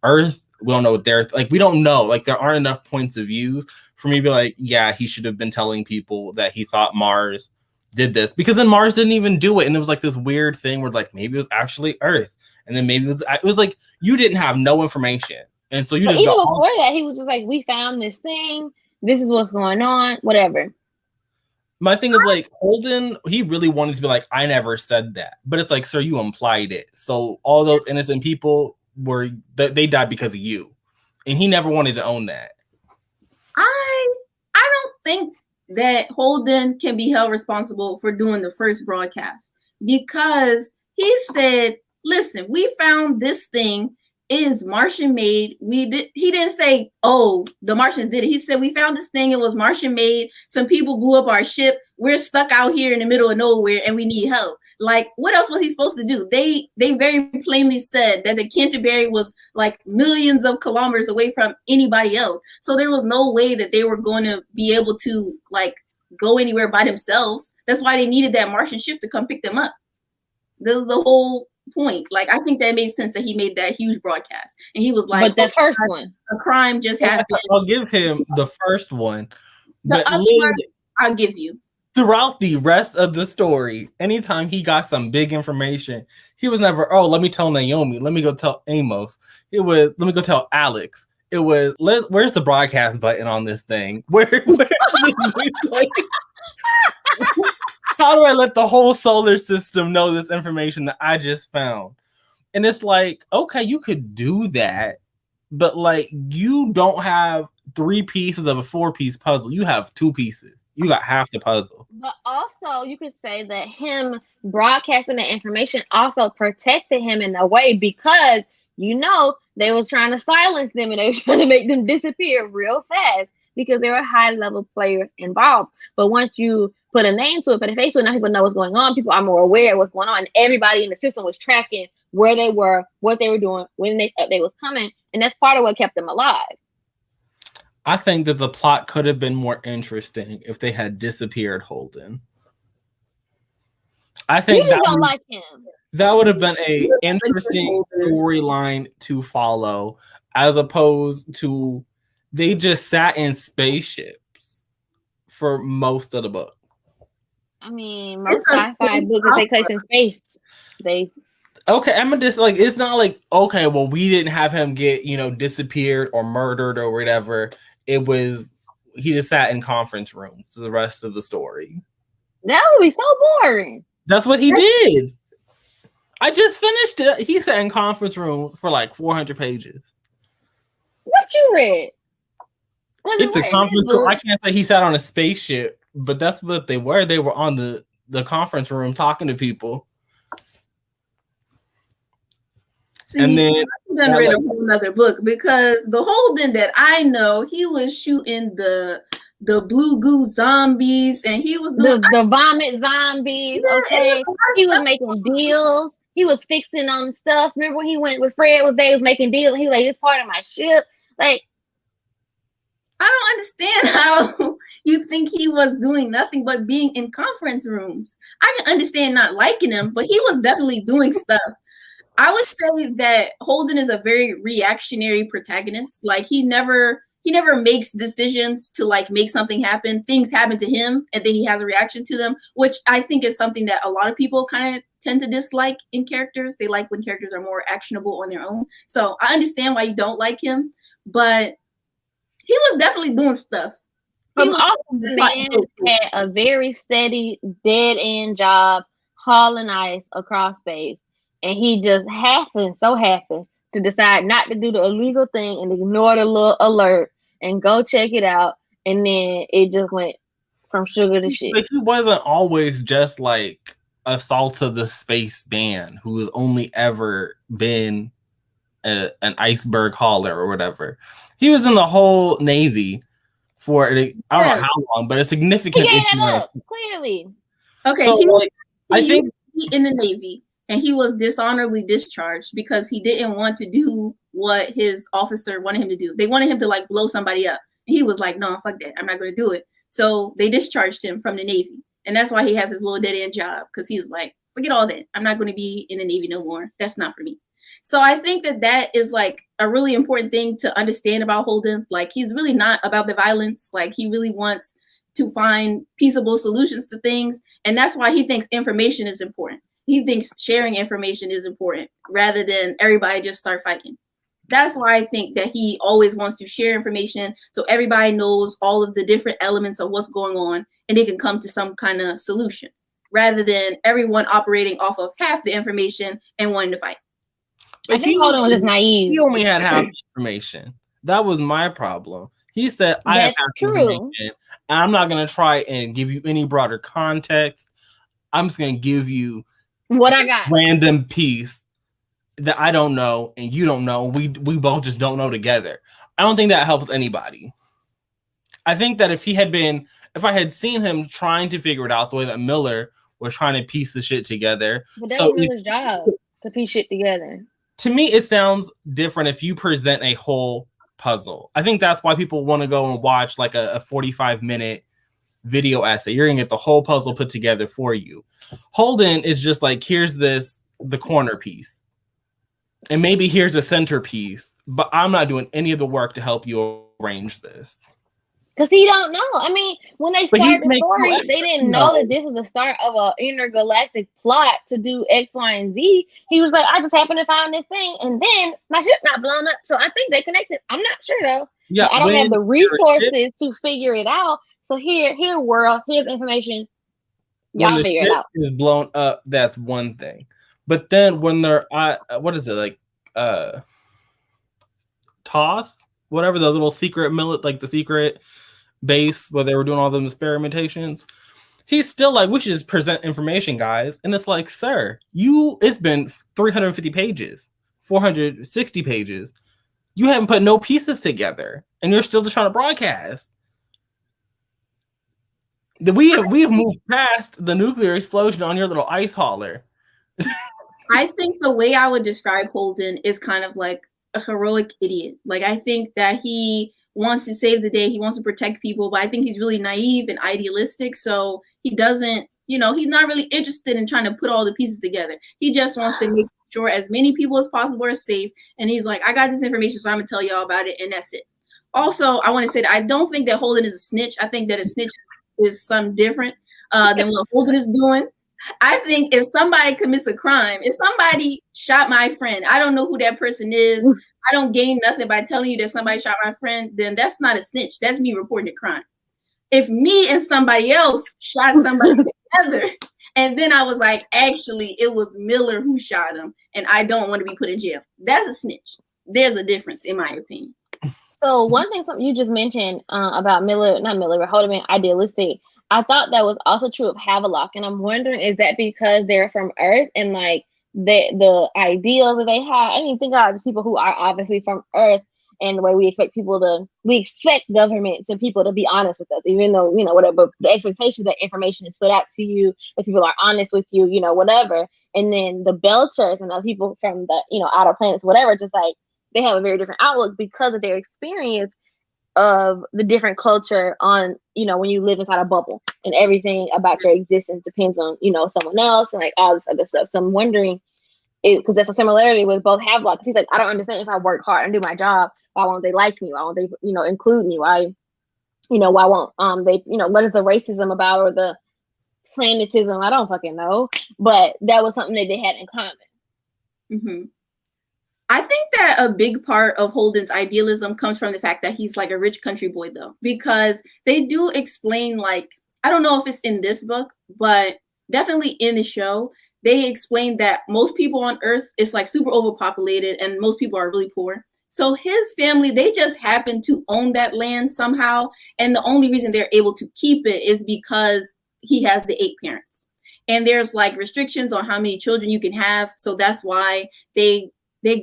Earth, we don't know what they're like. We don't know. Like there aren't enough points of views for me to be like, yeah, he should have been telling people that he thought Mars did this, because then Mars didn't even do it, and there was like this weird thing where like maybe it was actually Earth, and then maybe it was like you didn't have no information, and so you just even before that he was just like, we found this thing, this is what's going on, whatever. My thing is like Holden, he really wanted to be like, I never said that, but it's like, sir, you implied it, so all those innocent people they died because of you, and he never wanted to own that. I don't think that Holden can be held responsible for doing the first broadcast because he said, listen, we found this thing is Martian made. He didn't say, oh, the Martians did it. He said, we found this thing. It was Martian made. Some people blew up our ship. We're stuck out here in the middle of nowhere and we need help. Like, what else was he supposed to do? They very plainly said that the Canterbury was like millions of kilometers away from anybody else. So there was no way that they were going to be able to like go anywhere by themselves. That's why they needed that Martian ship to come pick them up. This is the whole point. Like, I think that made sense that he made that huge broadcast. And he was like, but the first one, a crime just happened. I'll give him the first one. The other one, I'll give you. Throughout the rest of the story, anytime he got some big information, he was never, oh, let me tell Naomi, let me go tell Amos. It was, let me go tell Alex. It was, where's the broadcast button on this thing? Where's the how do I let the whole solar system know this information that I just found? And it's like, okay, you could do that, but like you don't have 3 pieces of a 4-piece puzzle. You have 2 pieces. You got half the puzzle. But also, you could say that him broadcasting the information also protected him in a way because, you know, they was trying to silence them and they were trying to make them disappear real fast because there were high-level players involved. But once you put a name to it, put a face to it, now people know what's going on. People are more aware of what's going on. And everybody in the system was tracking where they were, what they were doing, when the next update was coming. And that's part of what kept them alive. I think that the plot could have been more interesting if they had disappeared Holden. I think you don't like him. That would have been an interesting storyline to follow, as opposed to they just sat in spaceships for most of the book. I mean, most sci-fi books take place in space. Okay, I'm just like, it's not like, okay, well, we didn't have him get, disappeared or murdered or whatever. It was, he just sat in conference rooms for the rest of the story. That would be so boring. That's what he did. I just finished it. He sat in conference room for like 400 pages. What you read? It's a conference room. I can't say he sat on a spaceship, but that's what they were. They were on the conference room talking to people. See, and then I read a whole other book because the Holden that I know, he was shooting the blue goo zombies, and he was doing the vomit zombies. Yeah, okay, he was making deals. He was fixing on stuff. Remember when he went with Fred? They was making deals, and he was like, "It's part of my ship." Like, I don't understand how you think he was doing nothing but being in conference rooms. I can understand not liking him, but he was definitely doing stuff. I would say that Holden is a very reactionary protagonist. Like he never makes decisions to like make something happen. Things happen to him and then he has a reaction to them, which I think is something that a lot of people kind of tend to dislike in characters. They like when characters are more actionable on their own. So I understand why you don't like him, but he was definitely doing stuff. From also, the man had a very steady, dead end job hauling ice across space, and he just so happened to decide not to do the illegal thing and ignore the little alert and go check it out, and then it just went from sugar to shit. But he wasn't always just like a Salsa the Space man who has only ever been an iceberg hauler or whatever. He was in the whole Navy for I don't know how long, but a significant. He gave that up, clearly. Okay, so, he I think used to be in the Navy, and he was dishonorably discharged because he didn't want to do what his officer wanted him to do. They wanted him to like blow somebody up. And he was like, no, fuck that. I'm not going to do it. So they discharged him from the Navy. And that's why he has his little dead end job, because he was like, forget all that. I'm not going to be in the Navy no more. That's not for me. So I think that is like a really important thing to understand about Holden. Like he's really not about the violence. Like he really wants to find peaceable solutions to things. And that's why he thinks information is important. He thinks sharing information is important rather than everybody just start fighting. That's why I think that he always wants to share information so everybody knows all of the different elements of what's going on and they can come to some kind of solution rather than everyone operating off of half the information and wanting to fight. I think Holden was just naive. He only had half the information. That was my problem. He said, I have half the information, and I'm not going to try and give you any broader context. I'm just going to give you what I got. Random piece that I don't know and you don't know. We both just don't know together. I don't think that helps anybody. I think that if I had seen him trying to figure it out the way that Miller was trying to piece the shit together. But that was Miller's job to piece shit together. To me, it sounds different if you present a whole puzzle. I think that's why people want to go and watch like a 45-minute video essay. You're going to get the whole puzzle put together for you. Holden is just like, here's the corner piece. And maybe here's a centerpiece, but I'm not doing any of the work to help you arrange this. Because he don't know. I mean, when they started the story, they didn't know that this was the start of an intergalactic plot to do X, Y, and Z. He was like, I just happened to find this thing, and then my ship got blown up. So I think they connected. I'm not sure though. Yeah, I don't have the resources to figure it out. So here, world, here's information. Y'all figure it out. Is blown up. That's one thing. But then when they're what is it like? Toth, whatever the little secret like the secret base where they were doing all them experimentations, he's still like, we should just present information, guys. And it's like, sir, it's been 350 pages, 460 pages. You haven't put no pieces together, and you're still just trying to broadcast. We have moved past the nuclear explosion on your little ice hauler. I think the way I would describe Holden is kind of like a heroic idiot. Like I think that he wants to save the day. He wants to protect people, but I think he's really naive and idealistic. So he doesn't, he's not really interested in trying to put all the pieces together. He just wants to make sure as many people as possible are safe. And he's like, I got this information, so I'm gonna tell y'all about it, and that's it. Also, I want to say that I don't think that Holden is a snitch. I think that a snitch is something different than what Holden is doing. I think if somebody commits a crime, if somebody shot my friend, I don't know who that person is. I don't gain nothing by telling you that somebody shot my friend, then that's not a snitch. That's me reporting a crime. If me and somebody else shot somebody together, and then I was like, actually, it was Miller who shot him, and I don't want to be put in jail, that's a snitch. There's a difference, in my opinion. So one thing you just mentioned about Holden being idealistic, I thought that was also true of Havelock, and I'm wondering, is that because they're from Earth and like the ideals that they have? I mean, think about these people who are obviously from Earth, and the way we expect governments and people to be honest with us, even though whatever the expectation that information is put out to you, that people are honest with you, whatever. And then the Belchers and the people from the outer planets, whatever, just like they have a very different outlook because of their experience of the different culture on, when you live inside a bubble and everything about your existence depends on, someone else and like all this other stuff. So I'm wondering because that's a similarity with both Havelock. He's like, I don't understand if I work hard and do my job, why won't they like me? Why won't they, include me? Why, why won't they, what is the racism about or the planetism? I don't fucking know. But that was something that they had in common. Mm-hmm. I think that a big part of Holden's idealism comes from the fact that he's like a rich country boy, though, because they do explain, like, I don't know if it's in this book, but definitely in the show, they explain that most people on Earth is like super overpopulated and most people are really poor. So his family, they just happen to own that land somehow. And the only reason they're able to keep it is because he has the 8 parents. And there's like restrictions on how many children you can have. So that's why they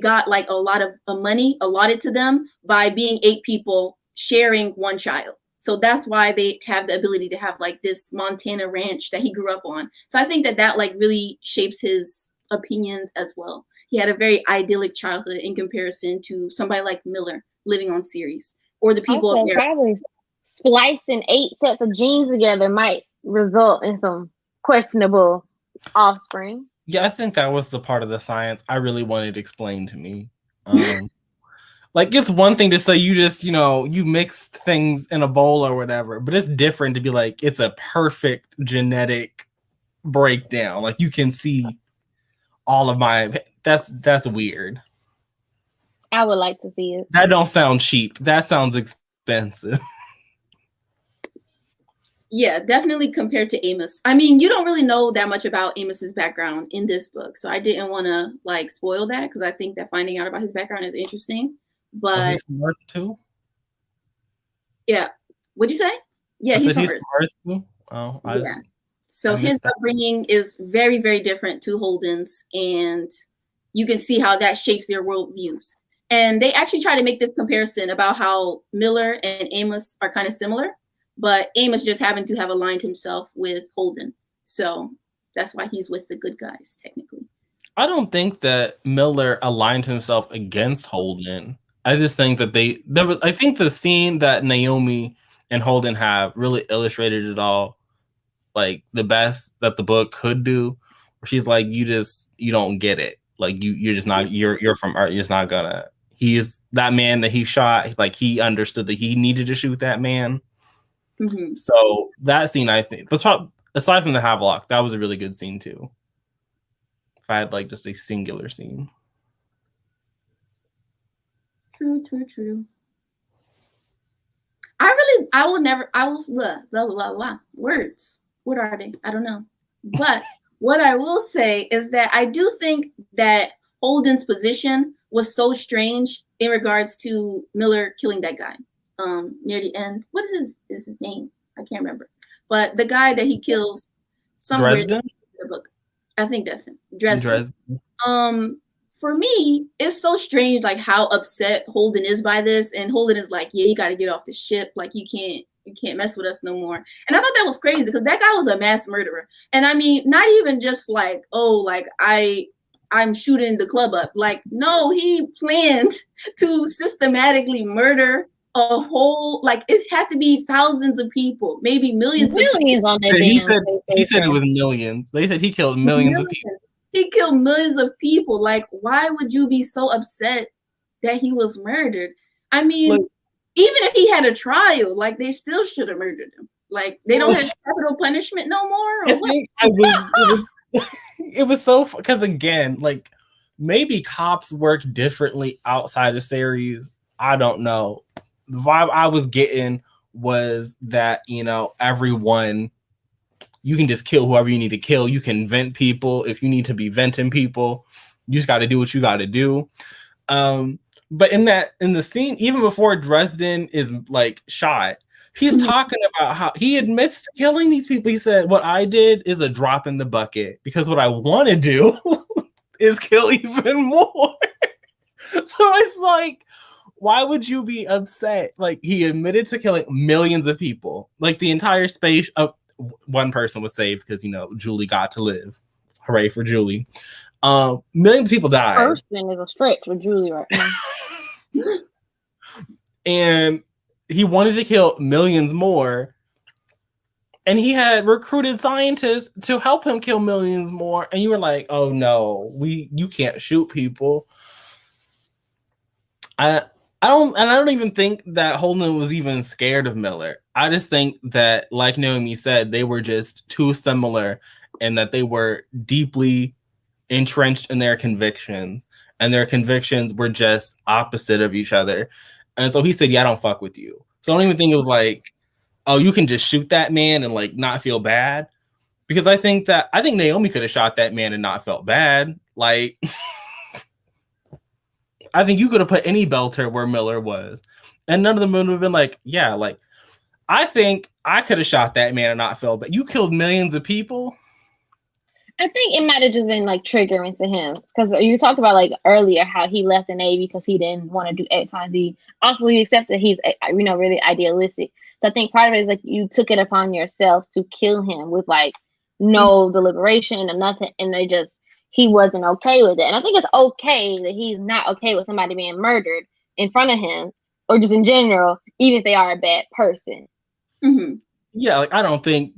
got like a lot of money allotted to them by being 8 people sharing one child. So that's why they have the ability to have like this Montana ranch that he grew up on. So I think that like really shapes his opinions as well. He had a very idyllic childhood in comparison to somebody like Miller living on Ceres or the people also, up there. Probably splicing 8 sets of genes together might result in some questionable offspring. Yeah, I think that was the part of the science I really wanted explained to me. Like, it's one thing to say you just, you mixed things in a bowl or whatever, but it's different to be like, it's a perfect genetic breakdown. Like, you can see all of that's weird. I would like to see it. That don't sound cheap. That sounds expensive. Yeah, definitely compared to Amos. I mean, you don't really know that much about Amos's background in this book, so I didn't want to like spoil that because I think that finding out about his background is interesting. But he's from Earth too? Yeah. What'd you say? Yeah, he's from Earth. Too? Oh, yeah. So his upbringing is very, very different to Holden's, and you can see how that shapes their worldviews. And they actually try to make this comparison about how Miller and Amos are kind of similar, but Amos just happened to have aligned himself with Holden. So that's why he's with the good guys, technically. I don't think that Miller aligned himself against Holden. I just think that I think the scene that Naomi and Holden have really illustrated it all, like the best that the book could do. Where she's like, you don't get it. Like you're just not, you're from Earth. You're just not gonna. He is that man that he shot. Like he understood that he needed to shoot that man. Mm-hmm. So that scene, I think, but aside from the Havelock, that was a really good scene too. If I had like just a singular scene. True. Words. What are they? I don't know. But what I will say is that I do think that Holden's position was so strange in regards to Miller killing that guy near the end. What is his name? I can't remember. But the guy that he kills somewhere Dresden? in the book. I think that's him. Dresden. For me, it's so strange, like how upset Holden is by this, and Holden is like, "Yeah, you got to get off the ship. Like you can't mess with us no more." And I thought that was crazy because that guy was a mass murderer, and I mean, not even just like, "Oh, like I'm shooting the club up." Like, no, he planned to systematically murder a whole, like it has to be thousands of people, maybe millions. Millions on that. He said it was millions. They said he killed millions of people. He killed millions of people. Like, why would you be so upset that he was murdered? I mean, even if he had a trial, like they still should have murdered him. Like they don't have capital punishment no more. I think it was so because again, like maybe cops work differently outside of series. I don't know. The vibe I was getting was that everyone. You can just kill whoever you need to kill. You can vent people if you need to be venting people. You just got to do what you got to do. But in the scene, even before Dresden is like shot, he's talking about how he admits to killing these people. He said, "What I did is a drop in the bucket because what I want to do is kill even more." So it's like, why would you be upset? Like he admitted to killing millions of people, like the entire space. One person was saved because Julie got to live. Hooray for Julie. Millions of people died. Person is a stretch with Julie right now. And he wanted to kill millions more. And he had recruited scientists to help him kill millions more. And you were like, oh no, you can't shoot people. I don't even think that Holden was even scared of Miller. I just think that, like Naomi said, they were just too similar and that they were deeply entrenched in their convictions, and their convictions were just opposite of each other. And so he said, yeah, I don't fuck with you. So I don't even think it was like, oh, you can just shoot that man and like not feel bad. Because I think Naomi could have shot that man and not felt bad. Like I think you could have put any belter where Miller was. And none of them would have been like, yeah, like I think I could have shot that man and not felt bad. You killed millions of people. I think it might have just been like triggering to him because you talked about like earlier how he left the Navy because he didn't want to do X, Y, and Z. Also, you accept that he's really idealistic. So I think part of it is like you took it upon yourself to kill him with like no deliberation or nothing, and he wasn't okay with it. And I think it's okay that he's not okay with somebody being murdered in front of him or just in general, even if they are a bad person. Mm-hmm. Yeah, like I don't think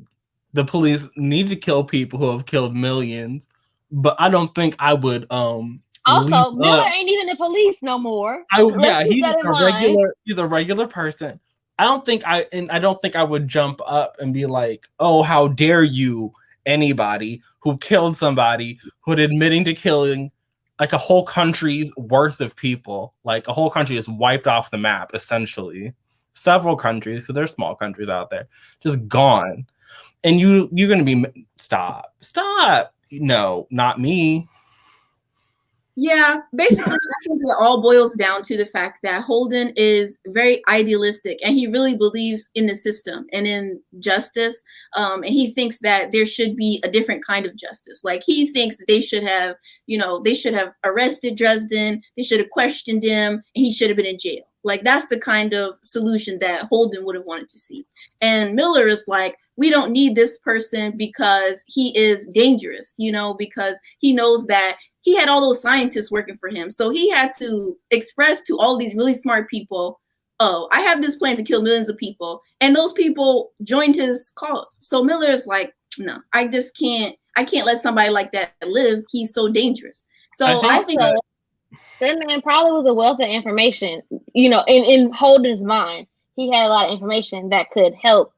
the police need to kill people who have killed millions, but I don't think I would also Miller ain't even the police no more. He's a regular person. I don't think I would jump up and be like, oh, how dare you, anybody who killed somebody who had admitting to killing like a whole country's worth of people. Like a whole country is wiped off the map, essentially. Several countries, because there's small countries out there, just gone. And you're gonna be stop. No, not me. Yeah, basically, I think it all boils down to the fact that Holden is very idealistic and he really believes in the system and in justice. And he thinks that there should be a different kind of justice. Like he thinks they should have arrested Dresden, they should have questioned him, and he should have been in jail. Like that's the kind of solution that Holden would have wanted to see. And Miller is like, we don't need this person because he is dangerous, because he knows that he had all those scientists working for him. So he had to express to all these really smart people, oh, I have this plan to kill millions of people. And those people joined his cause. So Miller is like, no, I can't let somebody like that live. He's so dangerous. So I think that man probably was a wealth of information, in Holden's mind. He had a lot of information that could help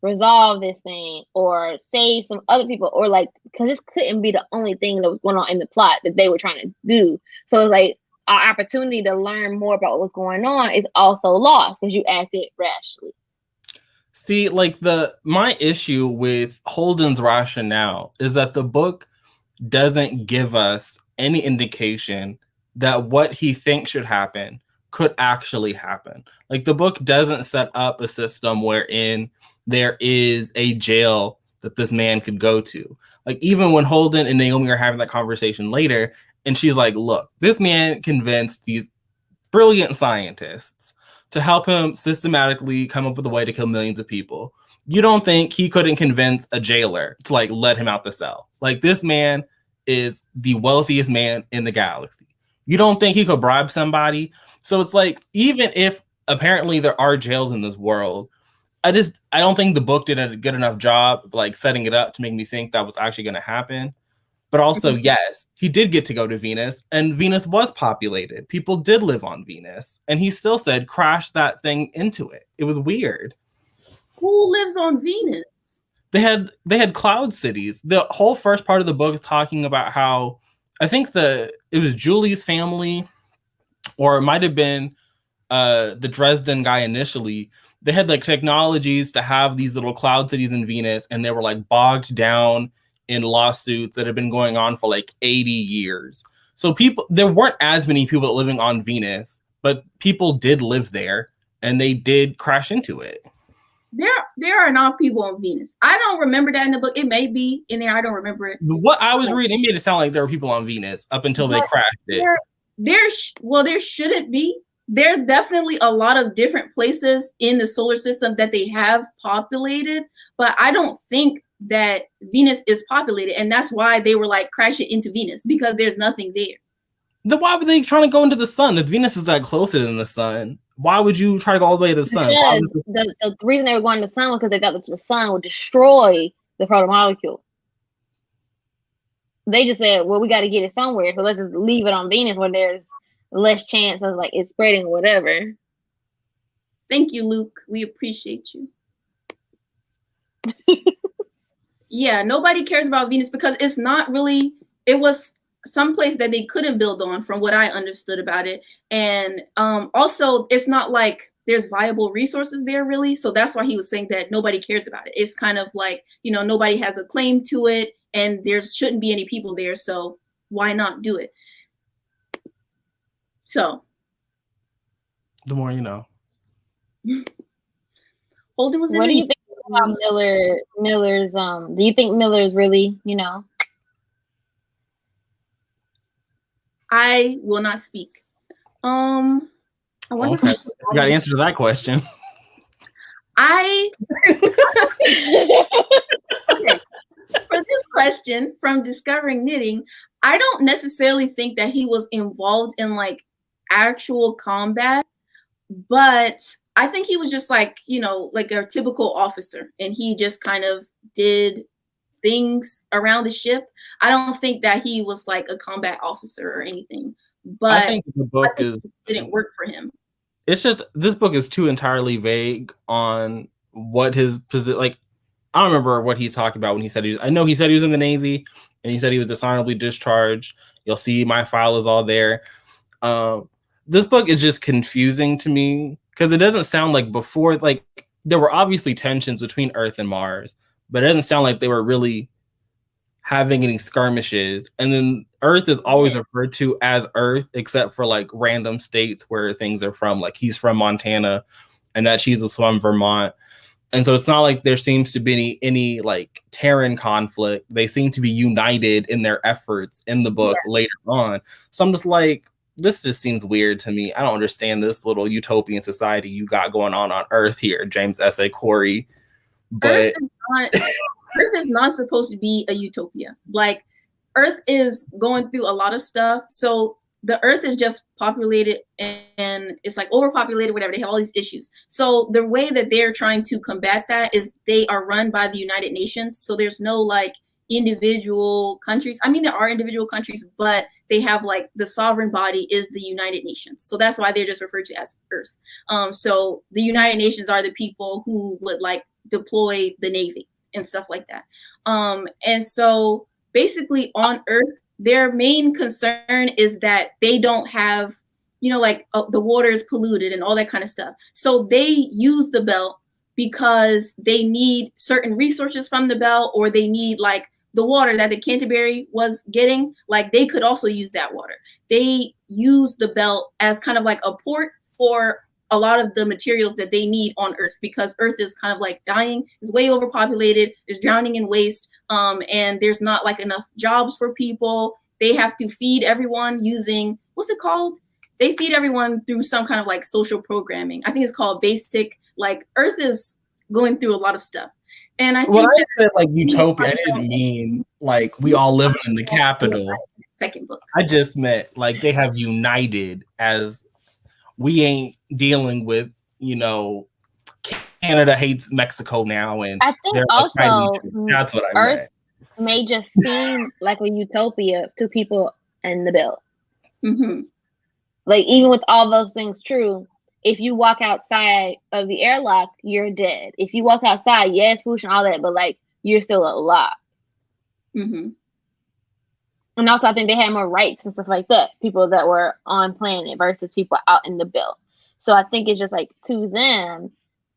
resolve this thing or save some other people, or like, because this couldn't be the only thing that was going on in the plot that they were trying to do. So it's like our opportunity to learn more about what was going on is also lost because you acted rashly. See, like my issue with Holden's rationale is that the book doesn't give us any indication that what he thinks should happen could actually happen. Like the book doesn't set up a system wherein there is a jail that this man could go to. Like even when Holden and Naomi are having that conversation later, and she's like, look, this man convinced these brilliant scientists to help him systematically come up with a way to kill millions of people. You don't think he couldn't convince a jailer to like let him out the cell? Like this man is the wealthiest man in the galaxy. You don't think he could bribe somebody? So it's like, even if apparently there are jails in this world, I don't think the book did a good enough job like setting it up to make me think that was actually going to happen. But also, yes, he did get to go to Venus, and Venus was populated. People did live on Venus, and he still said crash that thing into it. It was weird. Who lives on Venus? They had cloud cities. The whole first part of the book is talking about how I think it was Julie's family, or it might have been the Dresden guy initially. They had like technologies to have these little cloud cities in Venus, and they were like bogged down in lawsuits that have been going on for like 80 years. So there weren't as many people living on Venus, but people did live there, and they did crash into it. There are not people on Venus. I don't remember that in the book. It may be in there. I don't remember it. What I was reading, it made it sound like there were people on Venus up until they crashed it. There shouldn't be. There's definitely a lot of different places in the solar system that they have populated, but I don't think that Venus is populated, and that's why they were like crash it into Venus, because there's nothing there. Then why were they trying to go into the sun if Venus is that closer than the sun? Why would you try to go all the way to the sun? Because the reason they were going to the sun was because they thought that the sun would destroy the protomolecule. They just said, well, we got to get it somewhere, so let's just leave it on Venus where there's less chance of like it spreading or whatever. Thank you, Luke. We appreciate you. Yeah, nobody cares about Venus because it's not really, it was someplace that they couldn't build on from what I understood about it. And also, it's not like there's viable resources there really. So that's why he was saying that nobody cares about it. It's kind of like, you know, nobody has a claim to it and there shouldn't be any people there. So why not do it? So. The more you know. Holden was what do you think about Miller's do you think Miller's really, you know? I will not speak. I wonder okay. You got an answer to that question. Okay. For this question from Discovering Knitting, I don't necessarily think that he was involved in like actual combat, but I think he was just like, you know, like a typical officer and he just kind of did things around the ship. I don't think that he was like a combat officer or anything, but I think the book didn't work for him. It's just this book is too entirely vague on what his position. Like, I don't remember what he's talking about when he said he was. I know he said he was in the Navy and he said he was dishonorably discharged. You'll see my file is all there. This book is just confusing to me because it doesn't sound like before. Like there were obviously tensions between Earth and Mars, but it doesn't sound like they were really having any skirmishes. And then Earth is always referred to as Earth, except for like random states where things are from. Like he's from Montana and that she's from Vermont. And so it's not like there seems to be any like Terran conflict. They seem to be united in their efforts in the book later on. So I'm just like, this just seems weird to me. I don't understand this little utopian society you got going on Earth here, James S.A. Corey. But Earth is not supposed to be a utopia. Like Earth is going through a lot of stuff. So the Earth is just populated and it's like overpopulated, whatever. They have all these issues. So the way that they're trying to combat that is they are run by the United Nations. So there's no like individual countries. I mean, there are individual countries, but they have like the sovereign body is the United Nations. So that's why they're just referred to as Earth. So the United Nations are the people who would like deploy the Navy and stuff like that. And so basically on Earth, their main concern is that they don't have, you know, like the water is polluted and all that kind of stuff. So they use the belt because they need certain resources from the belt, or they need like the water that the Canterbury was getting. Like they could also use that water. They use the belt as kind of like a port for a lot of the materials that they need on Earth, because Earth is kind of like dying, is way overpopulated, is drowning in waste, and there's not like enough jobs for people. They have to feed everyone using, what's it called? They feed everyone through some kind of like social programming. I think it's called basic, like Earth is going through a lot of stuff. And I think when I said like utopia, I didn't mean like we all live in the capital. Second book. I just meant like they have united as we ain't dealing with, you know, Canada hates Mexico now, and I think also that's what I Earth meant. May just seem like a utopia to people in the belt. Mm-hmm. Like even with all those things true, if you walk outside of the airlock, you're dead. If you walk outside, yes, pollution, all that, but like you're still alive. Mm-hmm. And also, I think they had more rights and stuff like that. People that were on planet versus people out in the belt. So I think it's just like to them,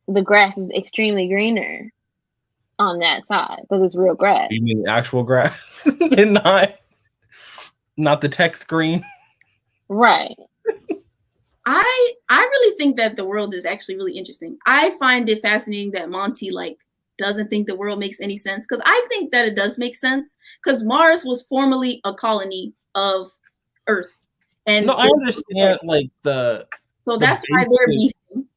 the grass is extremely greener on that side because it's real grass. You mean actual grass and not the text green? Right. I really think that the world is actually really interesting. I find it fascinating that Monty like doesn't think the world makes any sense, because I think that it does make sense, because Mars was formerly a colony of Earth. And no, I understand like so that's why they're beefing.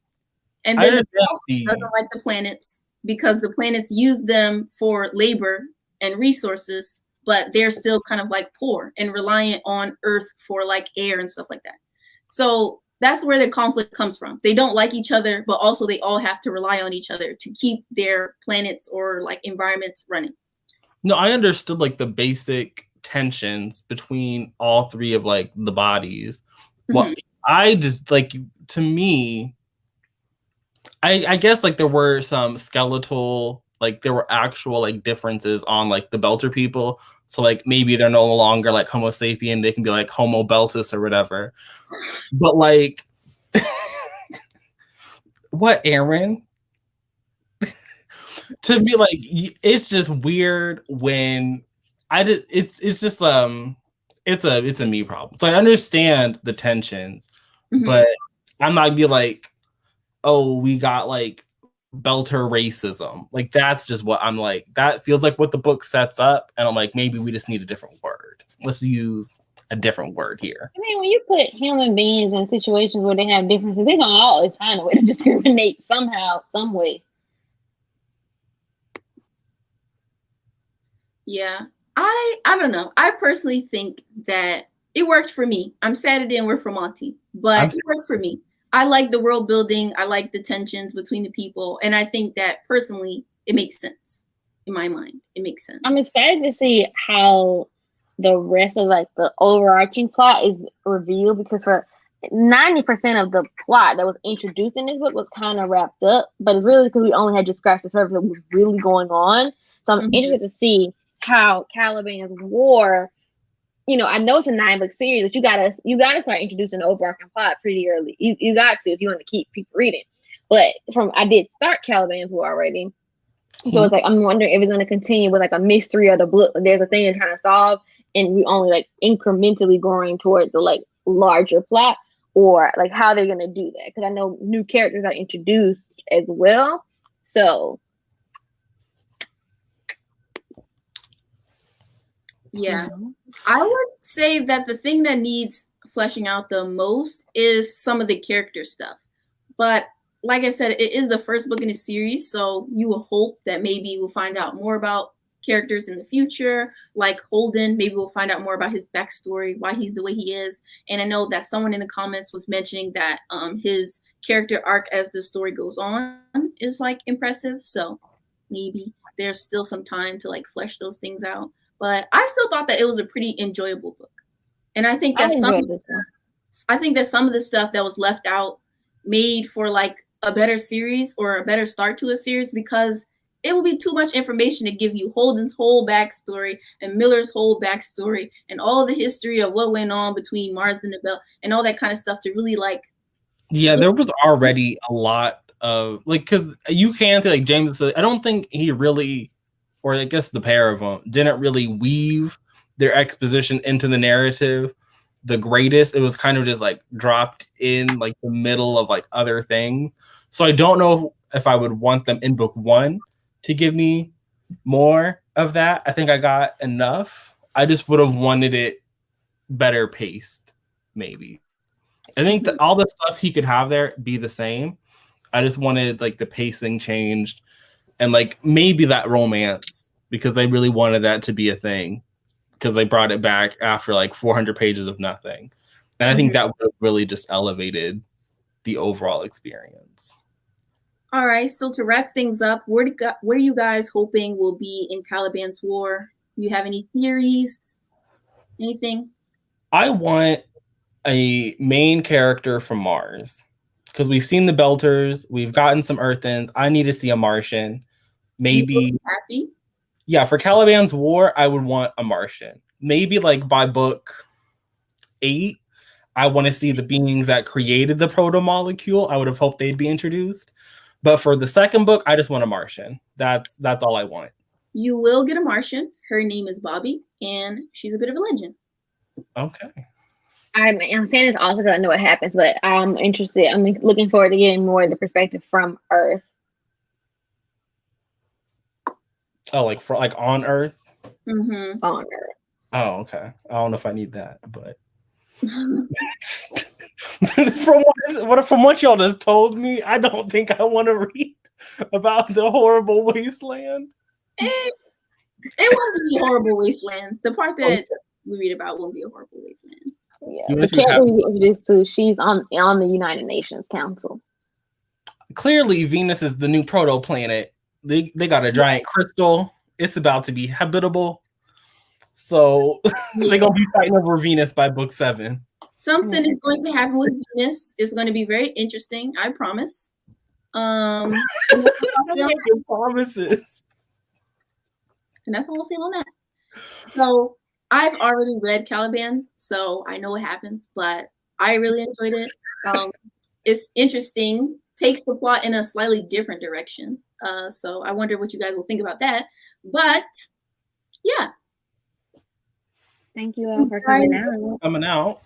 And then the doesn't like the planets because the planets use them for labor and resources, but they're still kind of like poor and reliant on Earth for like air and stuff like that. So that's where the conflict comes from. They don't like each other, but also they all have to rely on each other to keep their planets or like environments running. No, I understood like the basic tensions between all three of like the bodies. Well, I just like, to me, I guess like there were some skeletal, like there were actual like differences on like the Belter people. So like maybe they're no longer like Homo sapien, they can be like Homo Beltus or whatever. But like, what, Aaron? To me, like it's just weird when I did. It's just it's a me problem. So I understand the tensions, but I might be like, oh, we got like Belter racism. Like that's just what I'm like. That feels like what the book sets up, and I'm like, maybe we just need a different word. Let's use a different word here. I mean, when you put human beings in situations where they have differences, they're gonna always find a way to discriminate somehow, some way. Yeah, I don't know. I personally think that it worked for me. I'm sad it didn't work for Monty, but it worked for me. I like the world building. I like the tensions between the people, and I think that personally, it makes sense in my mind. It makes sense. I'm excited to see how the rest of like the overarching plot is revealed, because for 90% of the plot that was introduced in this book was kind of wrapped up, but it's really because we only had just scratched the surface of what was really going on. So I'm interested to see how Caliban's War, you know, I know it's a 9-book series, but you gotta start introducing the overarching plot pretty early. You got to, if you want to keep people reading. But I did start Caliban's War already. So it's like, I'm wondering if it's going to continue with like a mystery of the book. There's a thing they're trying to solve, and we only like incrementally going towards the like larger plot, or like how they're going to do that. Because I know new characters are introduced as well. So yeah, I would say that the thing that needs fleshing out the most is some of the character stuff. But like I said, it is the first book in the series, so you will hope that maybe we'll find out more about characters in the future, like Holden. Maybe we'll find out more about his backstory, why he's the way he is. And I know that someone in the comments was mentioning that his character arc as the story goes on is like impressive. So maybe there's still some time to like flesh those things out. But I still thought that it was a pretty enjoyable book. And I think that some of the stuff that was left out made for like a better series or a better start to a series, because it will be too much information to give you Holden's whole backstory and Miller's whole backstory and all the history of what went on between Mars and the Bell and all that kind of stuff to really like. Yeah, there was already a lot of like, because you can say like James said, I don't think he really, or I guess the pair of them didn't really weave their exposition into the narrative the greatest. It was kind of just like dropped in like the middle of like other things. So I don't know if I would want them in book one to give me more of that. I think I got enough. I just would have wanted it better paced, maybe. I think that all the stuff he could have there be the same. I just wanted like the pacing changed and like maybe that romance, because they really wanted that to be a thing, because they brought it back after like 400 pages of nothing. And I think that would have really just elevated the overall experience. All right, so to wrap things up, what are you guys hoping will be in Caliban's War? You have any theories? Anything? I want a main character from Mars, because we've seen the Belters, we've gotten some Earthens. I need to see a Martian. Maybe happy. Yeah, for Caliban's War, I would want a Martian. Maybe like by book 8, I want to see the beings that created the proto-molecule. I would have hoped they'd be introduced. But for the second book, I just want a Martian. That's all I want. You will get a Martian. Her name is Bobby, and she's a bit of a legend. Okay. I'm saying this also because I know what happens, but I'm interested. I'm looking forward to getting more of the perspective from Earth. Oh, like on Earth? Mm-hmm. On Earth. Oh, okay. I don't know if I need that, but from what y'all just told me, I don't think I want to read about the horrible wasteland. It won't be a horrible wasteland. The part that we read about won't be a horrible wasteland. Yeah, the Eunice would character have, we get introduced to, she's on the United Nations Council. clearly Venus is the new protoplanet. They got a giant crystal. It's about to be habitable. So they're gonna be fighting over Venus by book 7. Something is going to happen with Venus. It's going to be very interesting. I promise. And Making promises. that's all I'll say on that. So I've already read Caliban, so I know what happens, but I really enjoyed it. It's interesting, takes the plot in a slightly different direction. So I wonder what you guys will think about that. But yeah. Thank you all for coming out. Coming out.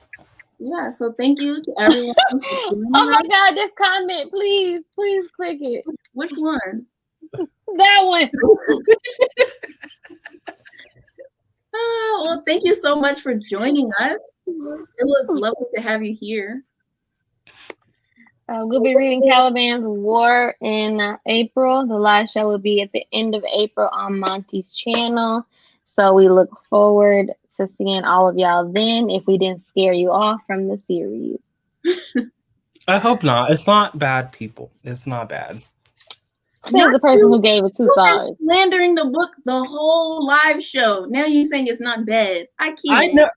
Yeah, so thank you to everyone. Oh my God, this comment, please click it. Which one? That one. Well, thank you so much for joining us. It was lovely to have you here. We'll be reading Caliban's War in April. The live show will be at the end of April on Monty's channel. So we look forward to seeing all of y'all then, if we didn't scare you off from the series. I hope not. It's not bad, people. It's not bad. Says the person who gave it 2 stars. Slandering the book the whole live show. Now you saying it's not bad. I can't. I know.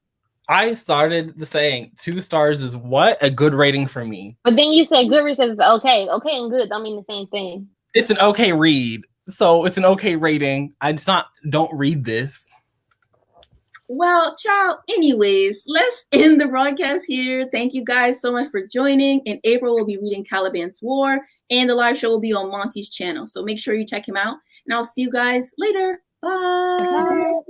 I started the saying 2 stars is what? A good rating for me. But then you said Goodreads says it's okay. Okay and good don't mean the same thing. It's an okay read. So it's an okay rating. Don't read this. Well, child, anyways, let's end the broadcast here. Thank you guys so much for joining. In April, we'll be reading Caliban's War, and the live show will be on Monty's channel. So make sure you check him out. And I'll see you guys later. Bye. Bye.